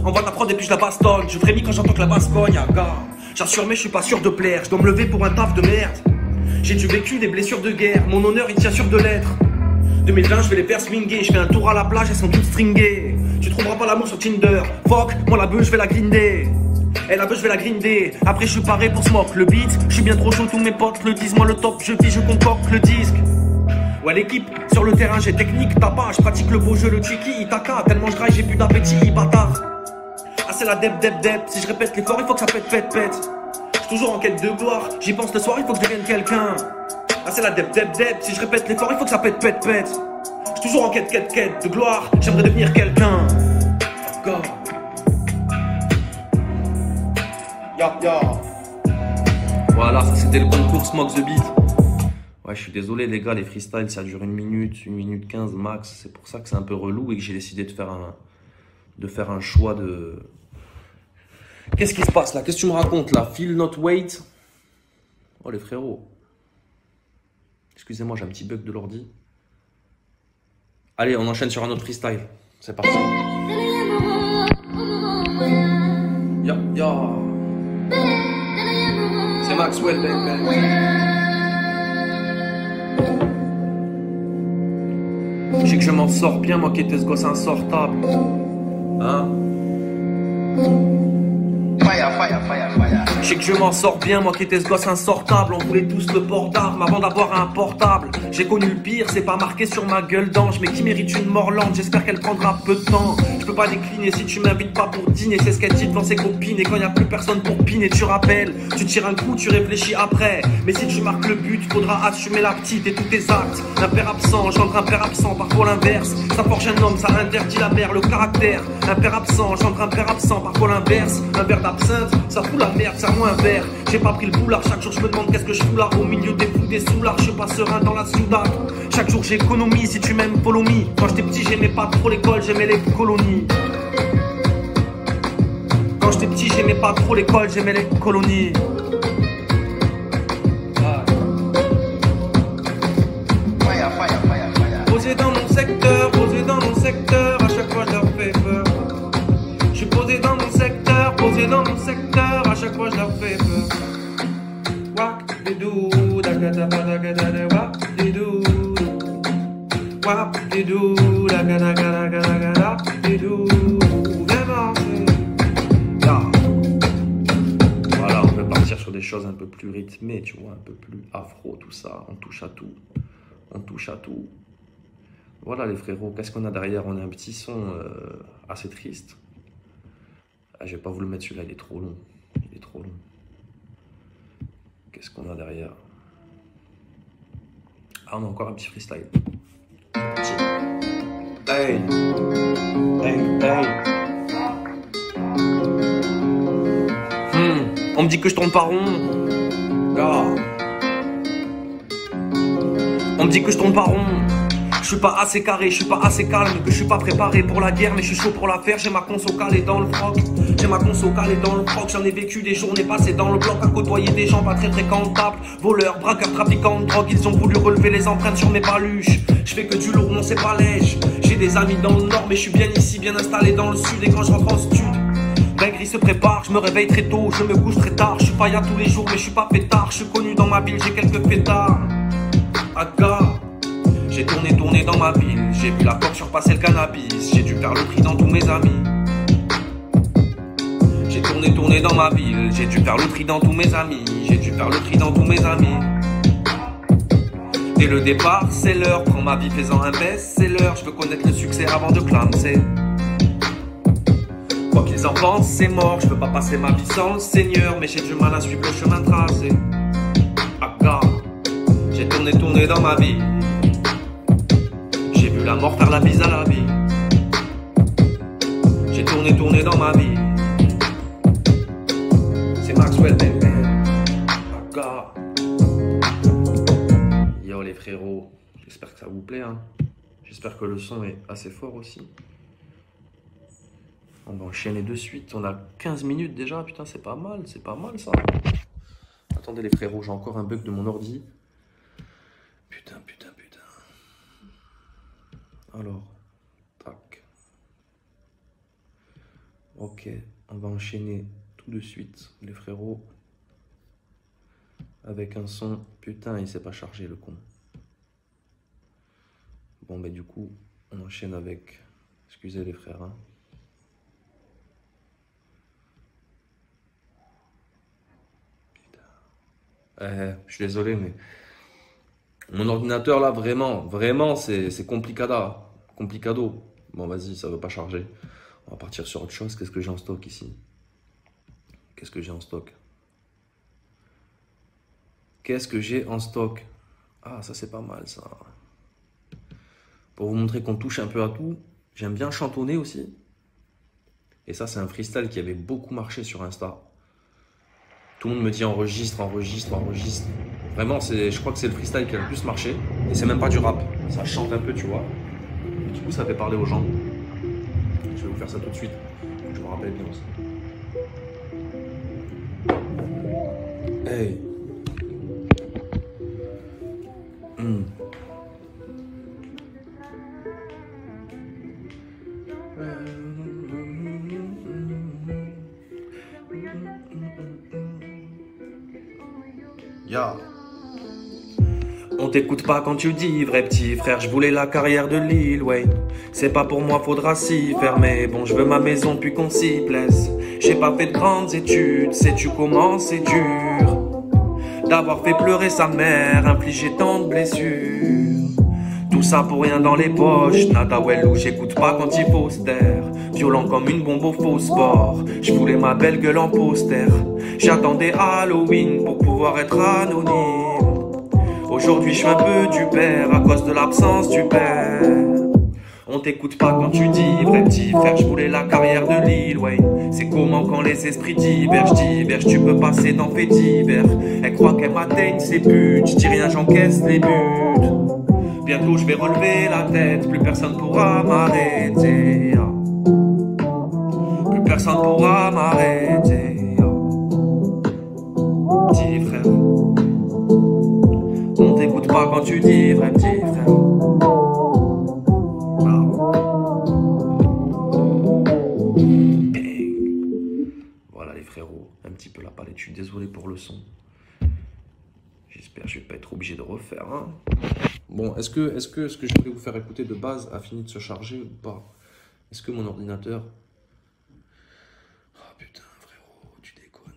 Speaker 7: Envoie ta prod et puis je la bastonne. Je frémis quand j'entends que la basse cogne, gars. J'assure mais je suis pas sûr de plaire. Je dois me lever pour un taf de merde. J'ai du vécu, des blessures de guerre. Mon honneur il tient sur 2 lettres. 2020 je vais les faire swinguer. Je fais un tour à la plage, elles sont toutes stringées. Tu trouveras pas l'amour sur Tinder. Fuck, moi la bœuf je vais la grinder. Et la bœuf je vais la grinder. Après je suis paré pour smoke le beat. Je suis bien trop chaud, tous mes potes le disent. Moi le top, je vis, je concocte le disque. Ouais l'équipe, sur le terrain j'ai technique, tabac. Je pratique le beau jeu, le tricky, Itaka. Tellement je graille, j'ai plus d'appétit, bâtard. Ah c'est la dep. Si je répète l'effort, il faut que ça pète. J'suis toujours en quête de gloire. J'y pense le soir, il faut que je devienne quelqu'un. Ah c'est la dep. Si je répète l'effort, il faut que ça pète. J'suis toujours en quête de gloire. J'aimerais devenir quelqu'un. Encore. Ya. Voilà, ça c'était le concours Smoke the Beat. Ouais, je suis désolé les gars, les freestyles ça dure 1 minute 15 max. C'est pour ça que c'est un peu relou et que j'ai décidé de faire un choix de... Qu'est-ce qui se passe là? Qu'est-ce que tu me racontes là? Feel not wait. Oh les frérots. Excusez-moi, j'ai un petit bug de l'ordi. Allez, on enchaîne sur un autre freestyle. C'est parti. Ya. C'est Maxwell, baby. Je sais que je m'en sors bien, moi qui étais ce gosse insortable. Hein? Je sais que je m'en sors bien, moi qui étais ce gosse insortable. On voulait tous le port d'armes avant d'avoir un portable. J'ai connu le pire, c'est pas marqué sur ma gueule d'ange, mais qui mérite une mort lente, j'espère qu'elle prendra peu de temps. Je peux pas décliner si tu m'invites pas pour dîner, c'est ce qu'elle dit devant ses copines. Et quand y a plus personne pour piner, tu rappelles, tu tires un coup, tu réfléchis après. Mais si tu marques le but, faudra assumer la petite et tous tes actes. Un père absent, gendre un père absent, parfois l'inverse. Ça forge un homme, ça interdit la mère, le caractère. Un père absent, gendre un père absent, parfois l'inverse. Un verre d'absinthe, ça fout la merde, ça un verre. J'ai pas pris le boulard, chaque jour je me demande qu'est-ce que je fous là. Au milieu des fous, des soulards, je suis pas serein dans la ciudad. Chaque jour j'économise, si tu m'aimes, follow me. Quand j'étais petit, j'aimais pas trop l'école, j'aimais les colonies. Quand j'étais petit, j'aimais pas trop l'école, j'aimais les colonies. Posé dans mon secteur, à chaque fois je leur fais peur. Je suis posé dans mon secteur, à chaque fois je leur fais peur. Wap didou, dagada badagada, wap didou. Wap didou, dagada gada didou. Voilà, on peut partir sur des choses un peu plus rythmées, tu vois, un peu plus afro, tout ça. On touche à tout. Voilà les frérots, qu'est-ce qu'on a derrière? On a un petit son assez triste. Ah, je vais pas vous le mettre celui-là, il est trop long. Qu'est-ce qu'on a derrière? Ah, on a encore un petit freestyle. Hey. On me dit que je tourne pas rond. Ah. On me dit que je tourne pas rond. Je suis pas assez carré, je suis pas assez calme, que je suis pas préparé pour la guerre, mais je suis chaud pour la faire. J'ai ma conso calée dans le froc. J'en ai vécu des journées passées dans le bloc à côtoyer des gens pas très fréquentables. Voleurs, braqueurs, trafiquants de drogue, ils ont voulu relever les empreintes sur mes paluches. Je fais que du lourd, non c'est pas lèche. J'ai des amis dans le nord, mais je suis bien ici, bien installé dans le sud. Et quand je rentre en stud, Dinguerie se prépare, je me réveille très tôt, je me couche très tard. Je suis pas là tous les jours, mais je suis pas pétard. Je suis connu dans ma ville, j'ai quelques fêtards. Aga. J'ai tourné dans ma ville, j'ai vu la porte surpasser le cannabis, j'ai dû faire le tri dans tous mes amis. J'ai tourné dans ma ville, j'ai dû faire le tri dans tous mes amis, Dès le départ, c'est l'heure, prends ma vie faisant un best-seller, je veux connaître le succès avant de clamser. Quoi qu'ils en pensent, c'est mort, je veux pas passer ma vie sans le Seigneur, mais j'ai du mal à suivre le chemin tracé. Aga, j'ai tourné dans ma vie. J'ai vu la mort faire la bise à la vie. J'ai tourné dans ma vie. C'est Maxwell, baby. les frérots, j'espère que ça vous plaît. Hein. J'espère que le son est assez fort aussi. On va enchaîner de suite. On a 15 minutes déjà. Putain, c'est pas mal ça. Attendez les frérots, j'ai encore un bug de mon ordi. Putain. Alors, tac. Ok, on va enchaîner tout de suite les frérots. Avec un son. Putain, il s'est pas chargé le con. Bon, bah du coup, on enchaîne avec... Excusez les frères, hein. Je suis désolé, mais mon ordinateur là, vraiment, c'est complicado. Bon, vas-y, ça veut pas charger. On va partir sur autre chose. Qu'est-ce que j'ai en stock ici? Qu'est-ce que j'ai en stock? Ah, ça c'est pas mal ça. Pour vous montrer qu'on touche un peu à tout, j'aime bien chantonner aussi. Et ça, c'est un freestyle qui avait beaucoup marché sur Insta. Tout le monde me dit enregistre. Vraiment, je crois que c'est le freestyle qui a le plus marché. Et c'est même pas du rap. Ça chante un peu, tu vois. Et du coup, ça fait parler aux gens. Je vais vous faire ça tout de suite. Je me rappelle bien aussi. Hey. Yeah. On t'écoute pas quand tu dis vrai petit frère, je voulais la carrière de Lil Wayne. C'est pas pour moi, faudra s'y faire, mais bon, je veux ma maison puis qu'on s'y plaise. J'ai pas fait de grandes études, sais-tu comment c'est dur d'avoir fait pleurer sa mère, infliger tant de blessures. Tout ça pour rien dans les poches, nada ou j'écoute pas quand il faut se taire. Violent comme une bombe au faux sport, je voulais ma belle gueule en poster. J'attendais Halloween pour pouvoir être anonyme. Aujourd'hui je suis un peu du père à cause de l'absence du père. On t'écoute pas quand tu dis vrai petit frère, je voulais la carrière de Lil Wayne. C'est comment quand les esprits divergent, tu peux passer dans faits divers. Elle croit qu'elle m'atteigne ses buts, je dis rien, j'encaisse les buts. Bientôt je vais relever la tête, plus personne pourra m'arrêter. Plus personne pourra m'arrêter. Petit frère, on t'écoute pas quand tu dis vrai petit frère. Voilà les frérots, un petit peu la palette, je suis désolé pour le son. J'espère que je vais pas être obligé de refaire. Hein. Bon, est-ce que ce que je voulais vous faire écouter de base a fini de se charger ou pas? Est-ce que mon ordinateur... Oh putain frérot, tu déconnes.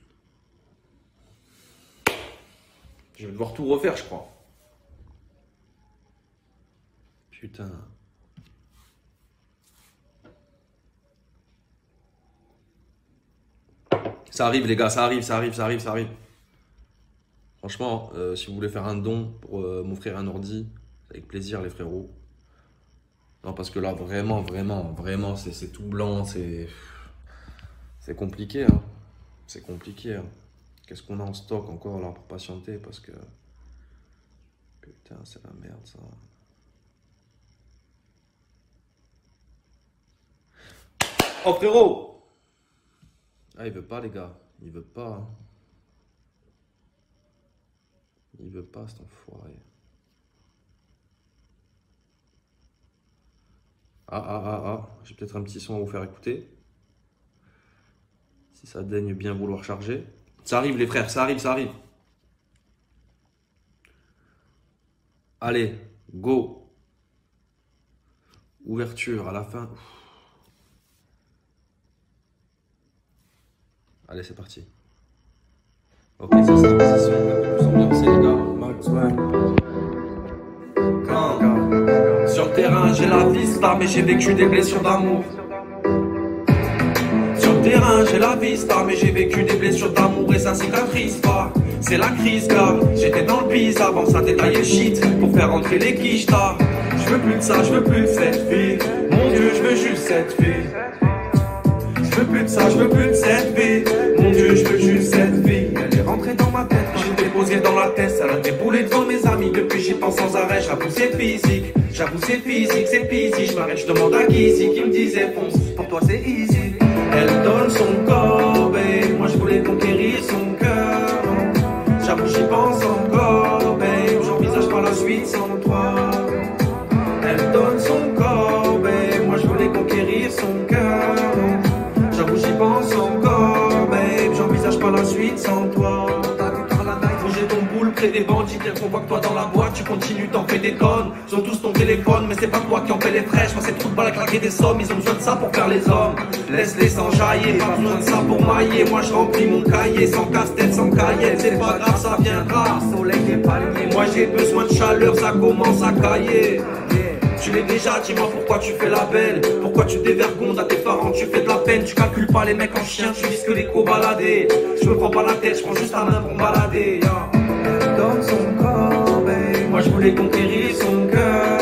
Speaker 7: Je vais devoir tout refaire je crois. Putain. Ça arrive les gars, ça arrive. Franchement, si vous voulez faire un don pour m'offrir un ordi, avec plaisir les frérots. Non parce que là vraiment, c'est tout blanc, c'est compliqué. Hein. C'est compliqué. Hein. Qu'est-ce qu'on a en stock encore là pour patienter parce que... Putain, c'est la merde ça. Oh frérot! Ah il veut pas les gars, il veut pas. Hein. Il veut pas cet enfoiré. J'ai peut-être un petit son à vous faire écouter. Si ça daigne bien vouloir charger. Ça arrive les frères, ça arrive. Allez, go. Ouverture à la fin. Allez, c'est parti. Ok, ça c'est une position un peu plus ambiancée les gars. Maxwell. Sur le terrain, j'ai la vista, mais j'ai vécu des blessures d'amour. Sur le terrain, j'ai la vista, mais j'ai vécu des blessures d'amour et ça cicatrise pas. C'est la crise, gars. J'étais dans le bise avant ça détaillait le shit pour faire rentrer les quiches, tard. Je veux plus de ça, je veux plus de cette fille. Mon Dieu, je veux juste cette fille. Je veux plus de ça, je veux plus de cette vie. Mon Dieu, je veux juste cette vie. Elle est rentré dans ma tête. Quand j'étais posé dans la tête, ça l'a déboulé devant mes amis. Depuis j'y pense sans arrêt, j'avoue c'est physique. J'avoue c'est physique, c'est physique. Je m'arrête, je demande à Kizzy qui me disait fonce, pour toi c'est easy. Elle donne son corps, babe. Moi je voulais conquérir son cœur. J'avoue j'y pense encore, babe. J'envisage pas la suite sans toi. Elle donne son corps, babe. Moi je voulais conquérir son cœur. J'avoue j'y pense encore, babe. J'envisage pas la suite sans toi. Bouger ton boule près des bandits, bien qu'on voit que toi dans la boîte tu continues, t'en fais des tonnes. Ils ont tous ton téléphone, mais c'est pas toi qui en fais les frais. J'passe ces trous de balle à claquer des sommes, ils ont besoin de ça pour faire les hommes. Laisse-les s'enjailler, pas besoin de ça pour mailler. Moi je remplis mon cahier, sans casse-tête, sans cahier. C'est pas grave, ça viendra, soleil et palmier. Moi j'ai besoin de chaleur, ça commence à cailler. Tu l'es déjà, dis-moi pourquoi tu fais la belle. Pourquoi tu dévergondes à tes parents, tu fais de la peine. Tu calcules pas les mecs en chien, tu risques les co-balader. Je me prends pas la tête, je prends juste la main pour me balader. Elle donne son corps, babe. Moi je voulais conquérir son cœur.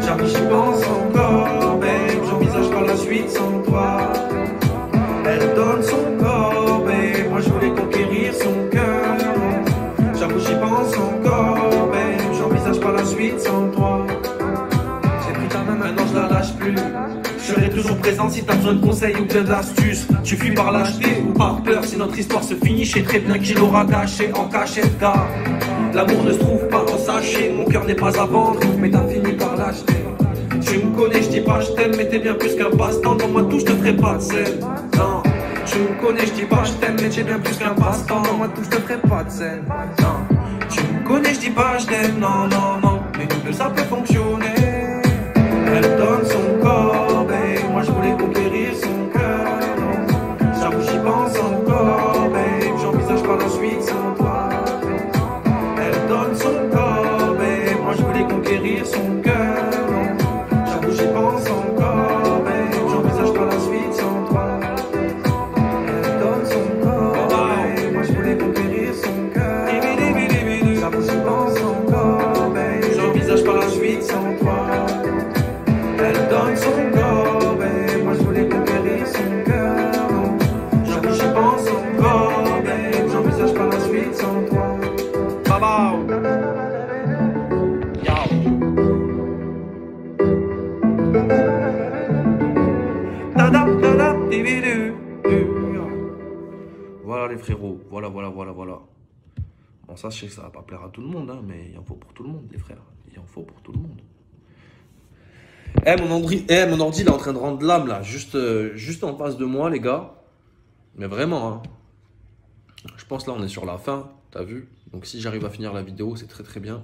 Speaker 7: J'avoue j'y pense encore, babe. J'envisage pas la suite sans toi. Elle donne son corps, babe. Moi je voulais conquérir son cœur. J'avoue j'y pense encore, babe. J'envisage pas la suite sans toi. Maintenant je la lâche plus. Je serai toujours présent si t'as besoin de conseils ou bien d'astuces. Tu fuis par lâcheté ou par peur. Si notre histoire se finit, je sais très bien qui l'aura caché en cachette. Car l'amour ne se trouve pas en sachet. Mon cœur n'est pas à vendre, mais t'as fini par l'acheter. Tu me connais, je dis pas je t'aime, mais t'es bien plus qu'un passe-temps. Dans moi tout, je te ferai pas de scène. Non. Tu me connais, je dis pas je t'aime, mais t'es bien plus qu'un passe-temps. Dans moi tout, je te ferai pas de scène. Non. Tu me connais, je dis pas je t'aime, non, non, non. Mais nous deux ça peut fonctionner. Elle donne son corps, babe. Moi je voulais conquérir son cœur. J'avoue j'y pense encore, babe. J'envisage pas la suite sans toi. Elle donne son corps, babe. Moi je voulais conquérir son cœur. J'avoue j'y pense encore, babe. J'envisage pas la suite sans toi. Elle donne son corps, babe. Moi je voulais conquérir son cœur. J'avoue j'y pense encore, babe. J'envisage pas la suite sans toi. Elle donne son corps, babe. Moi je voulais conquérir son cœur. J'avoue j'y pense encore, babe. J'envisage pas la suite sans toi. Baba. Voilà les frérots, voilà. Bon ça je sais que ça va pas plaire à tout le monde, hein, mais il en faut pour tout le monde les frères. Il en faut pour tout le monde. Mon ordi il est en train de rendre l'âme là, juste en face de moi les gars. Mais vraiment, hein. Je pense là on est sur la fin, t'as vu. Donc si j'arrive à finir la vidéo, c'est très très bien.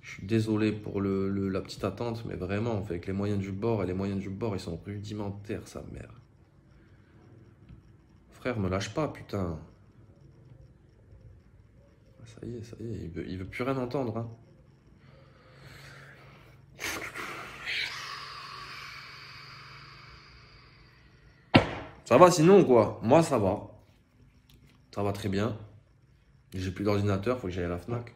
Speaker 7: Je suis désolé pour la petite attente, mais vraiment, on fait avec les moyens du bord, et les moyens du bord ils sont rudimentaires, sa mère. Frère, me lâche pas, putain. Ça y est, il veut plus rien entendre, hein. Ça va sinon quoi? Moi ça va. Ça va très bien. J'ai plus d'ordinateur, faut que j'aille à la Fnac.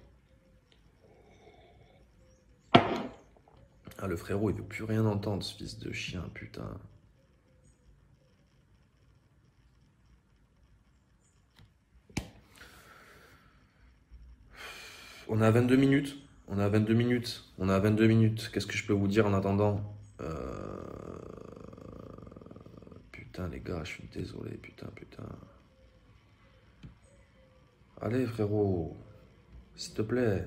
Speaker 7: Ah le frérot il veut plus rien entendre ce fils de chien putain. On est à 22 minutes. On est à 22 minutes. Qu'est-ce que je peux vous dire en attendant? Putain les gars, je suis désolé, putain. Allez frérot, s'il te plaît.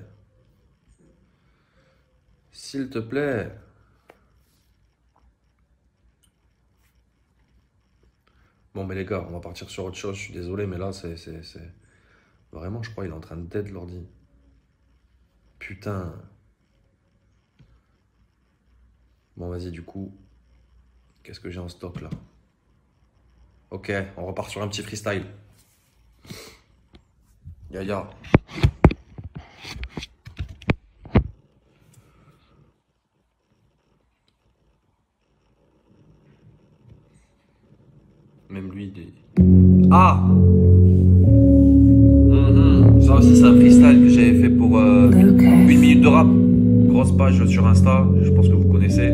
Speaker 7: S'il te plaît. Bon mais les gars, on va partir sur autre chose, je suis désolé, mais là c'est... Vraiment, je crois qu'il est en train de dead l'ordi. Putain. Bon vas-y du coup, qu'est-ce que j'ai en stock là? Ok, on repart sur un petit freestyle. Ya. Même lui, il est... Ah Ça aussi, c'est un freestyle que j'avais fait pour 1 minute de rap. Grosse page sur Insta, je pense que vous connaissez.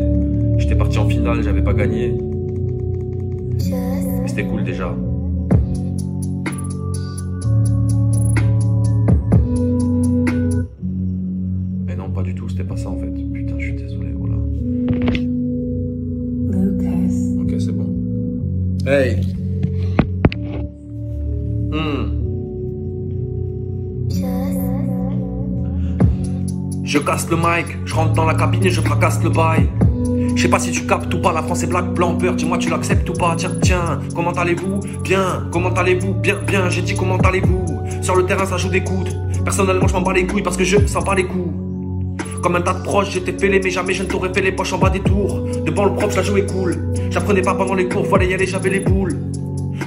Speaker 7: J'étais parti en finale, j'avais pas gagné. Mais c'était cool déjà. pas du tout, c'était pas ça en fait. Putain, je suis désolé, voilà. Ok, c'est bon. Hey. Je casse le mic, je rentre dans la cabine et je fracasse le bail. Je sais pas si tu captes ou pas, la France est black, blanc, peur, dis-moi tu l'acceptes ou pas. Tiens, comment allez-vous? Bien, comment allez-vous? Bien, j'ai dit comment allez-vous? Sur le terrain ça joue des coudes, personnellement je m'en bats les couilles parce que je sens pas les coups. Comme un tas de proches, j'étais fêlé mais jamais je ne t'aurais fait les poches en bas des tours. Devant le prof, je la jouais cool, j'apprenais pas pendant les cours, voilà y aller j'avais les boules.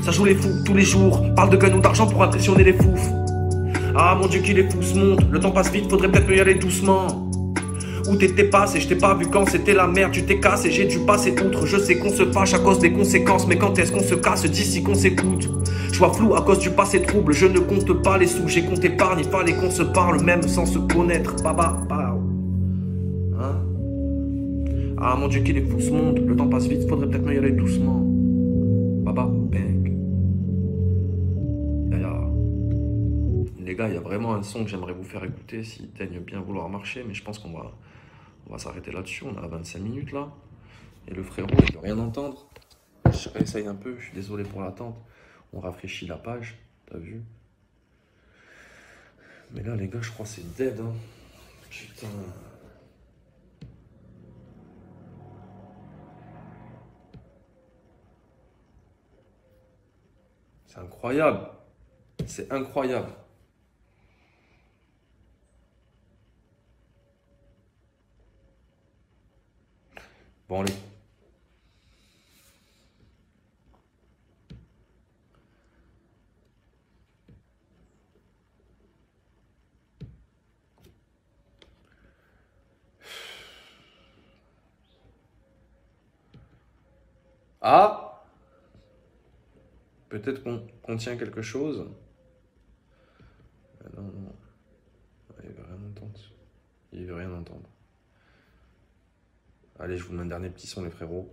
Speaker 7: Ça joue les fous tous les jours, parle de gun ou d'argent pour impressionner les foufs. Ah mon Dieu qu'il est fou ce monde, le temps passe vite, faudrait peut-être mieux y aller doucement. Où t'étais passé, je t'ai pas vu quand c'était la merde, tu t'es cassé, j'ai dû passer outre. Je sais qu'on se fâche à cause des conséquences, mais quand est-ce qu'on se casse d'ici qu'on s'écoute? Je vois flou à cause du passé trouble, je ne compte pas les sous, j'ai compte épargne, il fallait qu'on se parle même sans se connaître. Baba, hein? Ah mon Dieu qu'il est fou ce monde, le temps passe vite, faudrait peut-être mieux y aller doucement. Baba, bang. Les gars, il y a vraiment un son que j'aimerais vous faire écouter s'il daigne bien vouloir marcher, mais je pense qu'on va s'arrêter là-dessus. On est à 25 minutes là. Et le frérot, il veut rien entendre. Je réessaye un peu, je suis désolé pour l'attente. On rafraîchit la page, t'as vu? Mais là, les gars, je crois que c'est dead. Hein. Putain. C'est incroyable. C'est incroyable. Bon, allez. Ah! Peut-être qu'on contient quelque chose. Non. Il veut rien entendre. Il veut rien entendre. Allez, je vous mets un dernier petit son, les frérots.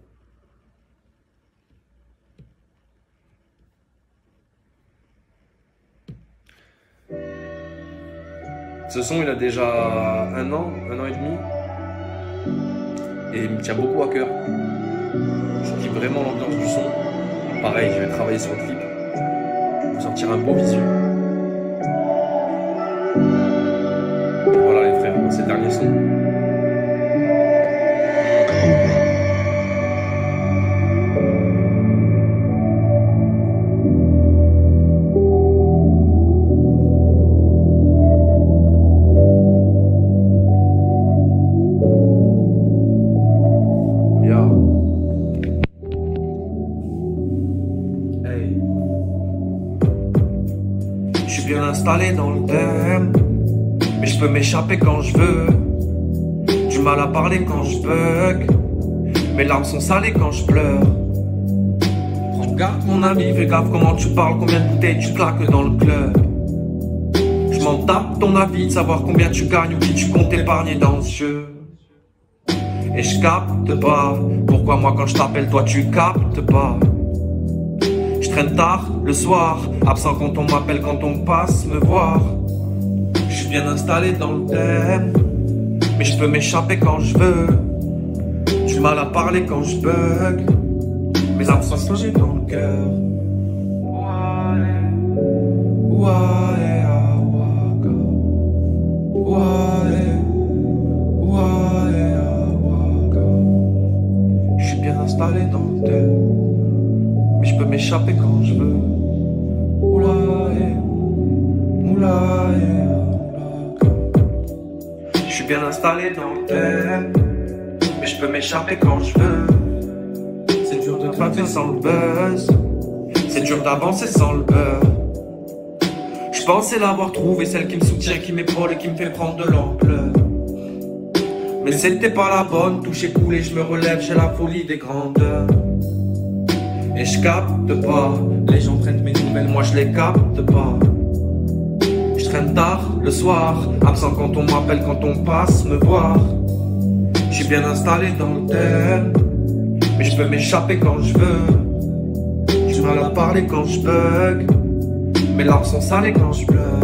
Speaker 7: Ce son, il a déjà un an et demi. Et il me tient beaucoup à cœur. Je kiffe vraiment l'ambiance du son. Pareil, je vais travailler sur le clip. Vous sortir un beau visu. Et voilà, les frérots, c'est le dernier son. Installé dans le thème, mais je peux m'échapper quand je veux. Du mal à parler quand je bug, mes larmes sont salées quand je pleure. Prends garde mon ami, fais gaffe comment tu parles, combien de bouteilles tu claques dans le club. Je m'en tape ton avis de savoir combien tu gagnes ou qui tu comptes épargner dans ce jeu. Et je capte pas, pourquoi moi quand je t'appelle toi tu captes pas. Je traîne tard le soir, absent quand on m'appelle, quand on passe me voir. Je suis bien installé dans le thème, mais je peux m'échapper quand je veux. Du mal à parler quand je bug, mes armes sont logées dans le cœur. Je suis bien installé dans le thème, mais je peux m'échapper quand je veux. Je suis bien installé dans le thème, mais je peux m'échapper quand je veux. C'est dur de gratter sans le buzz, c'est dur d'avancer sans le beurre. Je pensais l'avoir trouvé, celle qui me soutient, qui m'épaule et qui me fait prendre de l'ampleur. Mais c'était pas la bonne, touché coulé, je me relève, j'ai la folie des grandeurs. Et je capte pas, les gens prennent mes nouvelles, moi je les capte pas. Je traîne tard le soir, absent quand on m'appelle, quand on passe me voir. Je suis bien installé dans le thème, mais je peux m'échapper quand je veux. J'ai mal à parler quand je bug, mes larmes sont salées quand je pleure.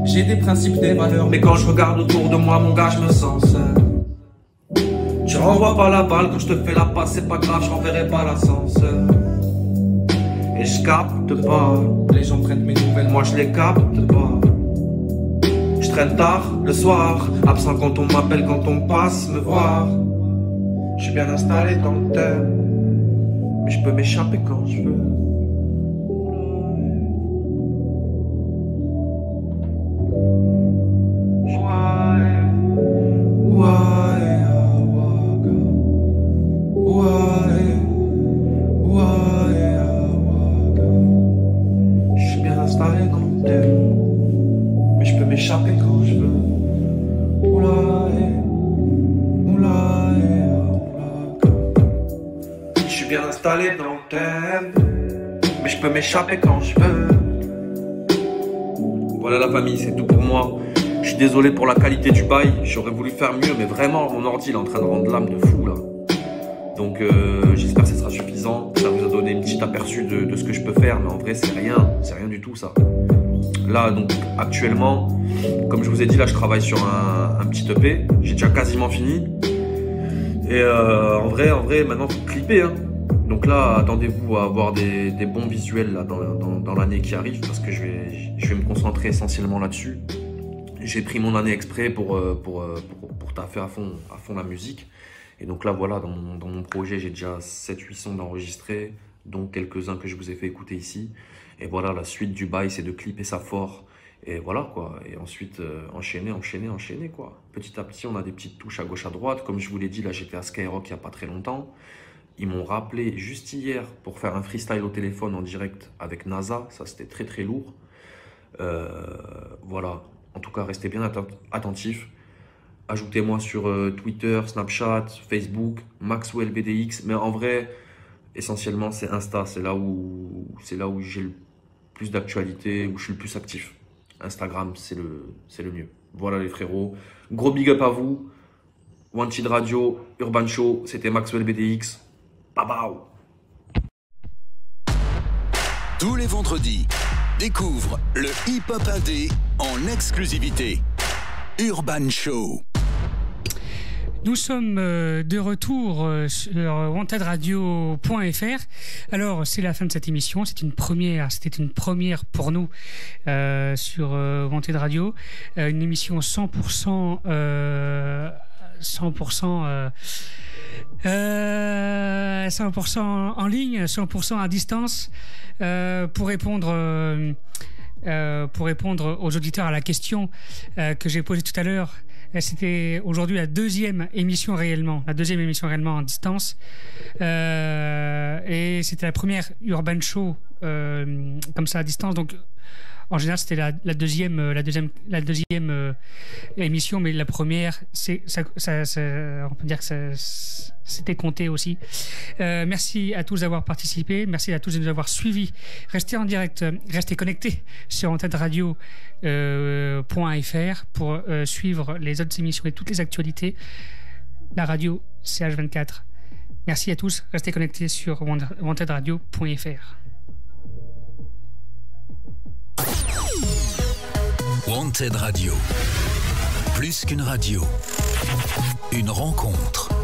Speaker 7: Je j'ai des principes, des valeurs. Mais quand je regarde autour de moi, mon gars, je me sens seul. Tu renvoies pas la balle, quand je te fais la passe, c'est pas grave, je renverrai pas l'ascenseur. Et je capte pas, les gens prennent mes nouvelles, moi je les capte pas. Je traîne tard, le soir, absent quand on m'appelle, quand on passe me voir. Je suis bien installé dans le thème, mais je peux m'échapper quand je veux. Je suis bien installé dans le thème, mais je peux m'échapper quand je veux. Je suis bien installé dans le thème, mais je peux m'échapper quand je veux. Voilà la famille, c'est tout pour moi. Je suis désolé pour la qualité du bail, j'aurais voulu faire mieux, mais vraiment mon ordi il est en train de rendre l'âme de fou là. Donc j'espère que ce sera suffisant. Ça vous a donné une petite aperçu de ce que je peux faire, mais en vrai c'est rien du tout ça. Là donc actuellement, comme je vous ai dit, là je travaille sur un petit EP, j'ai déjà quasiment fini. Et en vrai maintenant faut clipper hein. Donc là attendez-vous à avoir des bons visuels là, dans l'année qui arrive, parce que je vais me concentrer essentiellement là-dessus. J'ai pris mon année exprès pour taffer à fond la musique. Et donc là, voilà, dans mon projet, j'ai déjà 7-8 sons d'enregistrés, dont quelques-uns que je vous ai fait écouter ici. Et voilà, la suite du bail, c'est de clipper ça fort. Et voilà, quoi. Et ensuite, enchaîner, quoi. Petit à petit, on a des petites touches à gauche, à droite. Comme je vous l'ai dit, là, j'étais à Skyrock il n'y a pas très longtemps. Ils m'ont rappelé juste hier pour faire un freestyle au téléphone en direct avec NASA. Ça, c'était très, très lourd. Voilà. En tout cas, restez bien attentifs. Ajoutez-moi sur Twitter, Snapchat, Facebook, MaxwellBDX. Mais en vrai, essentiellement, c'est Insta. C'est là où j'ai le plus d'actualité, où je suis le plus actif. Instagram, c'est le mieux. Voilà les frérots. Gros big up à vous. Wanted Radio, Urban Show, c'était MaxwellBDX. Bye bye.
Speaker 2: Tous les vendredis, découvre le hip-hop indé en exclusivité. Urban Show.
Speaker 1: Nous sommes de retour sur wantedradio.fr. Alors, c'est la fin de cette émission. C'était une première pour nous sur Wanted Radio. Une émission 100% en ligne, 100% à distance, pour répondre aux auditeurs à la question que j'ai posée tout à l'heure. C'était aujourd'hui la deuxième émission réellement en distance, et c'était la première Urban Show comme ça à distance. Donc en général c'était la deuxième émission, mais la première on peut dire que c'était compté aussi. Merci à tous d'avoir participé, merci à tous de nous avoir suivis. Restez en direct, restez connectés sur wantedradio.fr pour suivre les autres émissions et toutes les actualités. La radio CH24. Merci à tous, restez connectés sur wantedradio.fr.
Speaker 2: Wanted Radio. Plus qu'une radio, une rencontre.